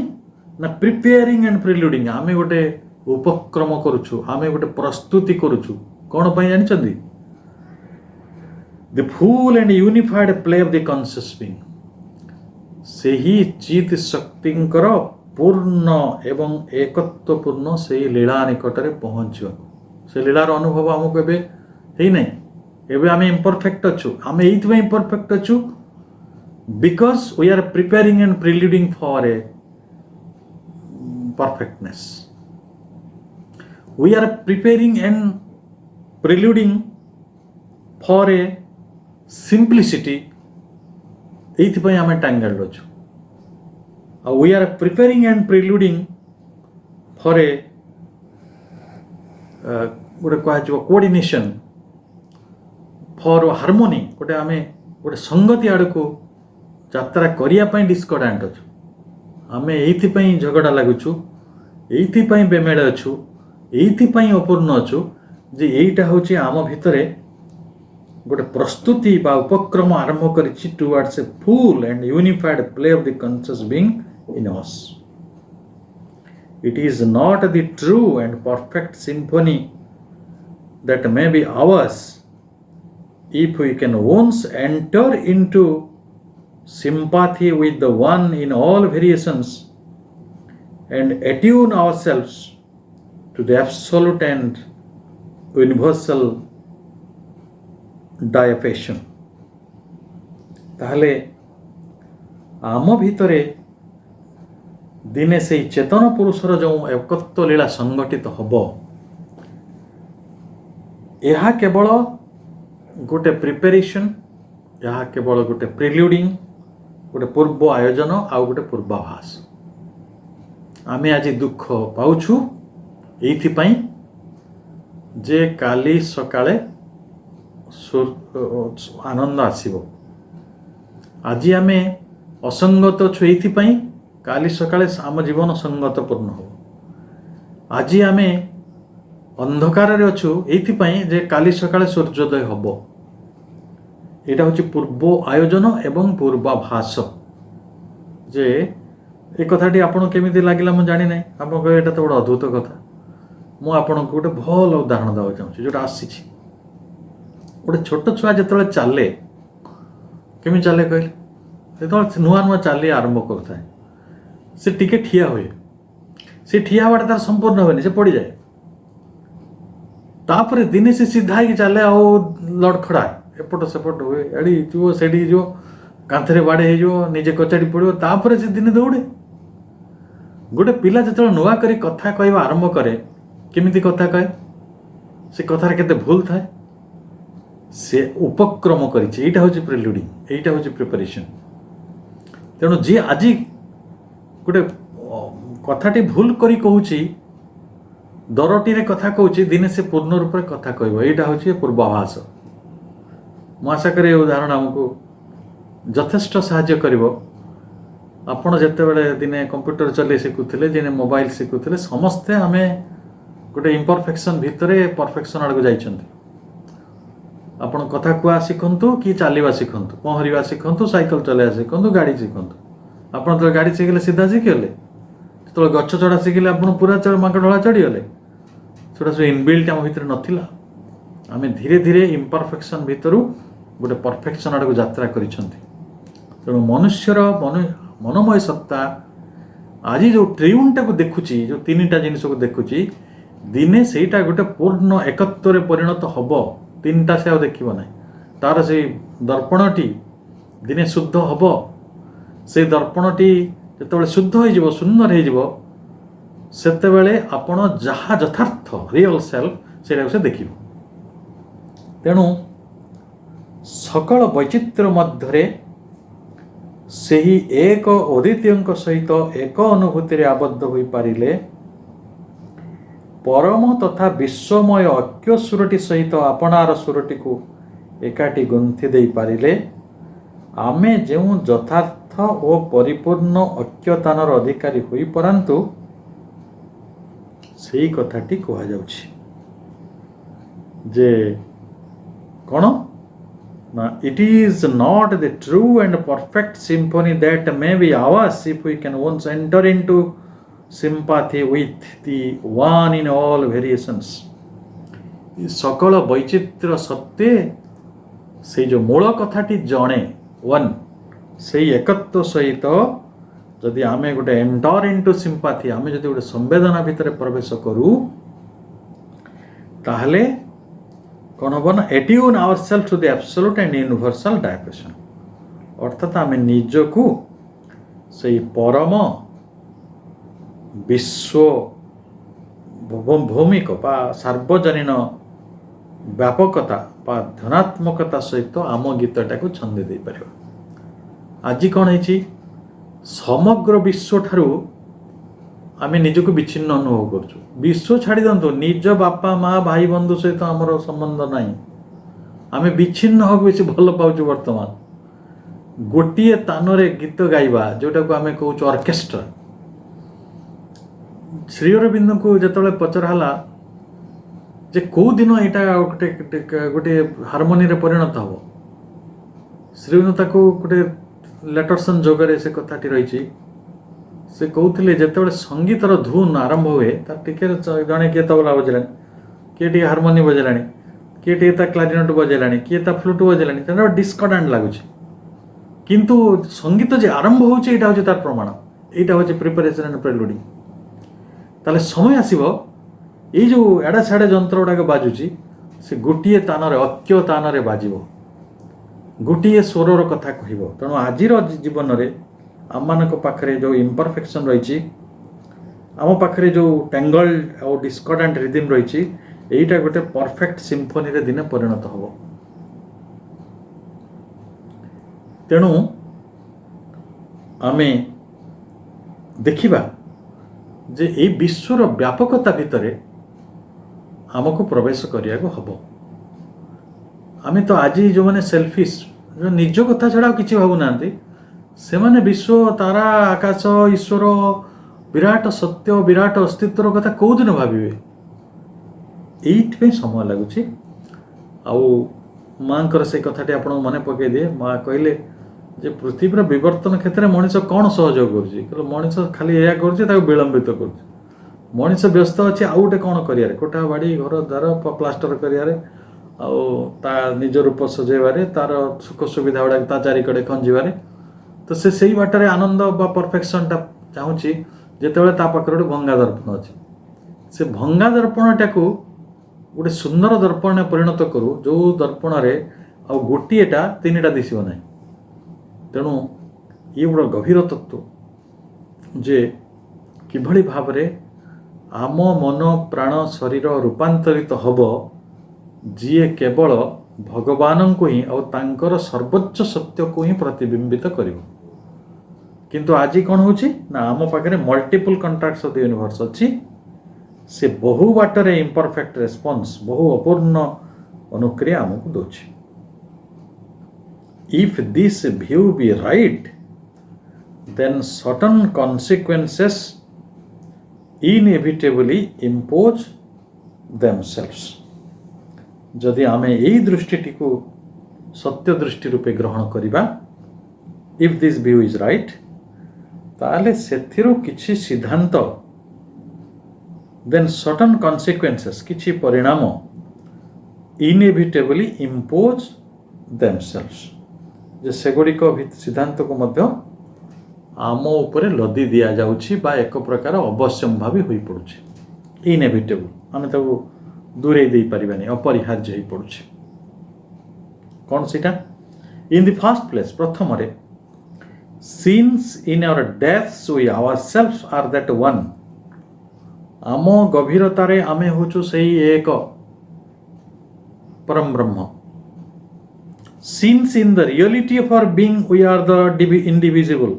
ନା ପ୍ରିପେୟାରିଂ ଆଣ୍ଡ ପ୍ରିଲ୍ୟୁଡ଼ିଂ। ଆମେ ଗୋଟେ ଉପକ୍ରମ କରୁଛୁ, ଆମେ ଗୋଟେ ପ୍ରସ୍ତୁତି କରୁଛୁ। କ'ଣ ପାଇଁ ଜାଣିଛନ୍ତି? The full and unified play of the conscious being, ସେହି ଚିତ୍ ଶକ୍ତିଙ୍କର ପୂର୍ଣ୍ଣ ଏବଂ ଏକତ୍ୱପୂର୍ଣ୍ଣ ସେହି ଲୀଳା ନିକଟରେ ପହଞ୍ଚିବାକୁ। ସେ ଲୀଳାର ଅନୁଭବ ଆମକୁ ଏବେ ହେଇନାହିଁ। ଏବେ ଆମେ ଇମ୍ପରଫେକ୍ଟ ଅଛୁ। ଆମେ ଏଇଥିପାଇଁ ଇମ୍ପରଫେକ୍ଟ ଅଛୁ because we are preparing and preluding for a perfectness. We are preparing and preluding for a simplicity, एइथिପାଇଁ ଆମେ ଟାଙ୍ଗେଲ୍ଡ ଅଛୁ। ଆଉ we are preparing and preluding for a गोटे कह कोऑर्डिनेशन, फॉर हार्मोनी, गोटे आमे गोटे संगति आड़ को यात्रा करने डिस्कर्डांट अच्छु। आमे एइथिପାଇଁ झगड़ा लगुछु, एइथिପାଇଁ बेमेल अच्छु, एइथिପାଇଁ अपूर्ण अच्छु जे एइटा होची आम भितरे गोटे प्रस्तुति बा उपक्रम आरंभ करिछि towards a full and unified play of the conscious being in us. It is not the true and perfect symphony that may be ours if we can once enter into sympathy with the one in all variations and attune ourselves to the absolute and universal diapason। ताहले आम भितरे दिने से चेतन पुरुषर जो एकत्व लीला संगठित hub, यह केवल गोटे प्रिपेरेशन, यह केवल गोटे प्रिल्यूडिंग, गोटे पूर्व आयोजन आउ गोटे पूर्वाभास। आमे आज दुख पाउछु एइथिପାଇଁ जे काली सकाळे आनंद आसीबो। आज आमे असंगत छु एइथिପାଇଁ काली सकाळे आम जीवन संगतपूर्ण हो। आज आमे अंधकार अच्छु एइथिପାଇଁ जे काली सकाळे सूर्योदय हब। एटा होची पूर्व आयोजन एवं पूर्वाभास। जे ए कथाटी आपन केमिति लागिला म जानि नै, आपन कहे एटा तो बड़ अद्भुत कथा। मु आपन को गोटे भल उदाहरण देबा चाहूछि जोटा आसीछि। गोटे छोट छुआ जेतले चाले, केमि चाले कहले, जेतले नुआ नुआ चाली आरंभ करथाय, से टिके ठिया हुए, से ठिया हवाटा तार संपूर्ण होनी, से पड़ जाए। तापर दिने से सीधा ही चले आओ लड़खड़ा एपट सेपट हुए, एड़ी जो सेड़ी जो कांथरे बाड़े हो निजे कचाड़ी पड़ो, तापर से दिने दौड़े। गोटे पिला जो नुआ करी कथा कहवा आरंभ करे, केमिति कथा कहे, से कथार केते भूल थाए, से उपक्रम करिछि। एइटा होछि प्रिल्यूडिंग, एइटा होछि प्रिपरेशन। तेणु जी आज गोटे कथाटी भूल करी कहूछि, दरटी रे कथा कहूछि, दिने से पूर्ण रूप से कथा कहबो, एइटा होछि पूर्वाभास। मु आशा करे उदाहरण हमको यथेष्ट साहाय्य करिवो। आपण जेतेबेले दिने कंप्यूटर चले शिखुथिले, दिने मोबाइल शिखुथिले, समस्ते आमे गोटे इम्परफेक्शन भितरे परफेक्शन आड़ को जाइछन्ति। आपण कथा कुआ शिखंतु कि चालिबा शिखंतु, पहरिबा शिखंतु, साइकिल चलाइबा शिखंतु, गाड़ी शिखंतु। आपण तो गाड़ी शिखले सीधा शिखले, तो गछ चढ़ा शिखले आपण पूरा मांक ढला चढ़ीगले, सेटा सब इनबिल्ट आम भितर नथिला। आमे धीरे धीरे इम्परफेक्शन भितरु गोटे परफेक्शन आड़ को यात्रा करिसंती। तेणु मनुष्यर मनोमय सत्ता आज जो ट्रियूनटा को देखुची, जो तीनटा जिनिस को देखुची, दिने सेटा गोटे पूर्ण एकत्व रे परिणत हब। तीनटा से आउ देखिब ना तार से दर्पणटी दिने शुद्ध हब से दर्पणटी जिते शुद्ध हो सुंदर हो सेतेबेले आपण जहाँ यथार्थ रियल सेल्फ से देखिब। तेणु सकल वैचित्र्य मध्य ସେହି ଏକ ଅଦ୍ୱିତୀୟଙ୍କ ସହିତ ଏକ ଅନୁଭୂତିରେ ଆବଦ୍ଧ ହୋଇପାରିଲେ ପରମ ତଥା ବିଶ୍ୱମୟ ଐକ୍ୟ ସୁରଟି ସହିତ ଆପଣାର ସୁରଟିକୁ ଏକାଠି ଗୁନ୍ଥି ଦେଇପାରିଲେ ଆମେ ଯେଉଁ ଯଥାର୍ଥ ଓ ପରିପୂର୍ଣ୍ଣ ଐକ୍ୟତାନର ଅଧିକାରୀ ହୋଇପାରନ୍ତୁ ସେହି କଥାଟି କୁହାଯାଉଛି ଯେ କ'ଣ ନା it is not the true and perfect symphony that may be ours if we can once enter into sympathy with the one in all variations। सकल वैचित्र्य सत्वे से जो मूल कथाटी जणे वन से एकत्व सहित जदि आमे गोटे एंटर इनटू सिंपाथी आमे जदि गोटे संवेदना भितर प्रवेश करू ताहले कौन हम ना attune our self to the absolute and universal direction अर्थात आम निजकू से परम विश्व भौमिक सार्वजनीन व्यापकता धनात्मकता सहित आम गीतटा को छंदी दे पार। आज कौन है समग्र विश्व ठारू आम निजक विच्छिन्न अनुभव करुँ विश्व छाड़ी दिंतु निज बापा माँ भाई बंधु सहित आमर संबंध नहीं आम विच्छिन्न हो बेस भल पाचु बर्तमान गोटे तान गीत गाइबा जोटा को आम कहूँ ऑर्केस्ट्रा श्री अरविंद को जिते पचराला जे कौ दिन यहाँ गोटे हार्मोनी रे परिणत हम श्री अरविंद गोटे लेटरसन जोगरे से कथाटी रही से कहते जिते संगीतर धुन आरंभ हुए टे जड़े किए तबला बजेला किए टे हार्मोनी बजेला किए टे क्लारिनेट बजेला किए फ्लूट बजेला डिस्कॉर्डेंट लगुच किंतु संगीत जे आरंभ होचे एटा होचे तार प्रमाण एटा होचे प्रिपरेशन एंड प्रेलुडिंग ताले समय आसीबो ए जो एडा साडे जंत्र गुड़ाक बाजुची से गोटे तान ऐक्य तान बाजिबो गोटे स्वरर कथा कहब तेणु आजिर जीवन में आम पाखे जो इम्परफेक्शन रही आम पाखे जो टैंगल्ड और डिस्कॉर्डेंट रिदम रही यहीटा गोटे परफेक्ट सिम्फोनी रे दिने परिणत हम। तेणु आमे देखिबा जे ए विश्वर व्यापकता भितर आमको प्रवेश करिया को हबो। आमे तो आज जो मैंने सेल्फिश जो निज कथा छड़ा किसी भावु नांती से माने विश्व तारा आकाश ईश्वर विराट सत्य विराट अस्तित्वर कथा कौ दिन भाविबे ये समय लगुच माँ से कथाटी आप मन पकई दिए माँ कहले जे पृथ्वीर विवर्तन क्षेत्र में मनीष कौन सहयोग कर मनीष खाली या कर विलंबित कर मनीष व्यस्त अच्छे आउ गोटे कौन कर कोठा बाड़ी घर द्वार प्लास्टर कर निज रूप सजेबारे तार सुख सुविधा गुड़ा ता चारिकड़े खंजारे तो से सही बाटर आनंद बा परफेक्शन टा चाहूँगी जिते पाखे गोटे भंगा दर्पण अच्छे से भंगा दर्पणटा को गोटे सुंदर दर्पण परिणत करूँ जो दर्पण आ गोटेटा तीन टा दिशो ना तेणु ये बड़ा गभीर तत्व जे किभली भाव आम मन प्राण शरीर रूपांतरित हब जी केवल भगवान को ही और तांकर सर्वोच्च सत्य को ही प्रतिबिंबित करिवो। किंतु आज कौन होची ना आम पाखे multiple contracts of the universe अच्छी से बहु बाटर इम्परफेक्ट रेस्पॉन्स बहु अपूर्ण अनुक्रिया आमको दोची। If this view be right then certain consequences inevitably impose themselves. जदि आमे यही दृष्टि को सत्य दृष्टि रूपे ग्रहण करिबा if this view is right ताले सेथिरो किछि सिद्धांत देन सर्टन कॉन्सिक्वेंसेस किछि परिणाम इनएविटेबली इम्पोज देमसेल्व्स जे सेगुड़िक सिद्धांत को मध्य आम उपरे लदी दिया जाउछि बा एक प्रकार अवश्यम भावी होई पड़ुछि इनएविटेबल आमे ताको दूरे दे परिबानी अपरिहार्य होई पड़ुछि। कौन सीटा इन द फर्स्ट प्लेस प्रथम रे since in our depths we ourselves are that one आम गभीरतारे आमे होचु सेही एक परम ब्रह्म since in the reality of our being we are the indivisible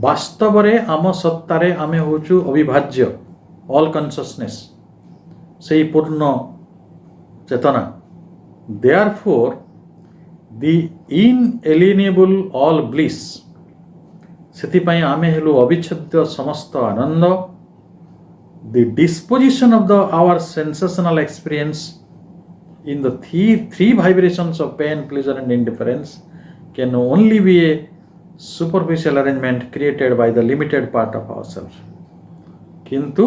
वास्तव रे आम सत्तारे आमे होचु अविभाज्य ऑल कॉन्शियसनेस सेही पूर्ण चेतना therefore the inalienable all bliss सेथिपाई आमे हेलु अविच्छेद्य समस्त आनंद the disposition of the our sensational experience in the three vibrations of pain, pleasure and indifference can only be a superficial arrangement created by the limited part of ourselves. किंतु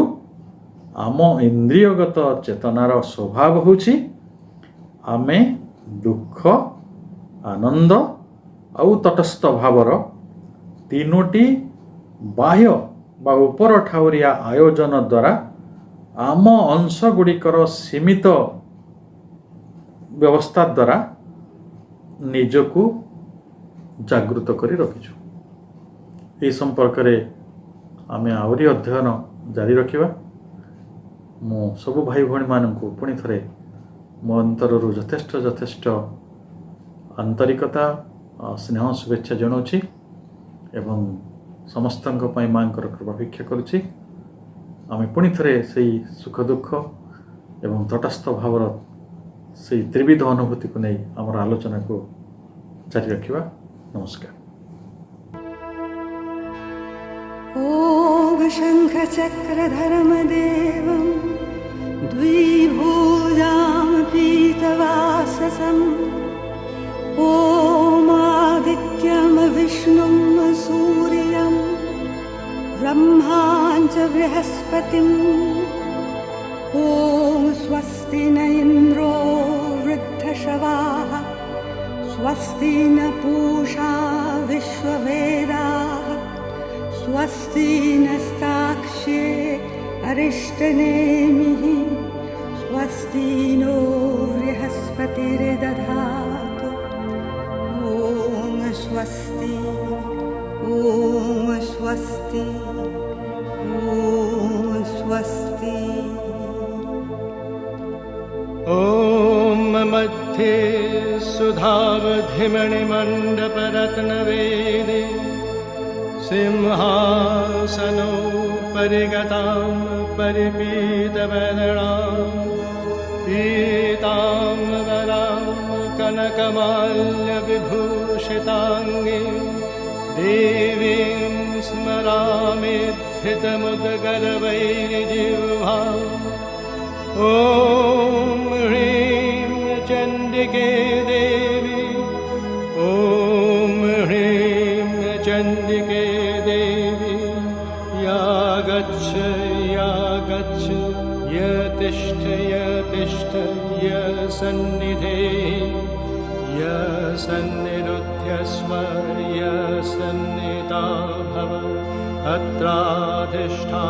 आम इंद्रियगत चेतनार स्वभाव होछि आमे दुख आनंद आउ तटस्थ भावर तीनोटी बाह्य बा उपर ठाउरिया आयोजन द्वारा आम अंश गुड़िकर सीमित व्यवस्था द्वारा निजको जागृत करी रखिछु ए संपर्क रे आमे आवरी अध्ययन जारी रखिबा मो सब भाई भणी माननकु पुणी थरे मो अंतररु यथेष्ट आंतरिकता स्नेह शुभेच्छा जणाउछि एवं समस्तंक पई मांकर कृपा भिक्षा करूछि आमे पुणी थरे सेही सुख दुख एवं तटस्थ भावर से त्रिविध अनुभूति को नहीं आमर आलोचना को जारी रखिबा नमस्कार ओम शंख चक्रधरम देवं द्विभुजां पीतवाससं ओम आदित्यं विष्णुं सूर्यं ब्रह्मां च बृहस्पतिं ओम स्वस्ति न इंद्रो वृद्धशवाः स्वस्ति न पूषा विश्ववेदाः स्वस्ति नस्ताक्ष्ये अरिष्टनेमिः स्वस्ति नो बृहस्पतिर्दधातु ॐ स्वस्ति ॐ स्वस्ति ॐ स्वस्ति ॐ मध्ये सुधावधिमणिमण्डपरत्नवेदे सिंहासनो परिगतां परिपीतवदनां पीताम्बरां कनकमाल्यविभूषिताङ्गीं देवीं स्मरामि धृतमुद्गरवैर्जिह्वाम् ॐ ह्रीं चण्डिके देवी ॐ ह्रीं चण्डिके देवी या गच्छ यतिष्ठ सन्निधे सन्निरुध्यस्व सन्निता भव अत्राधिष्ठा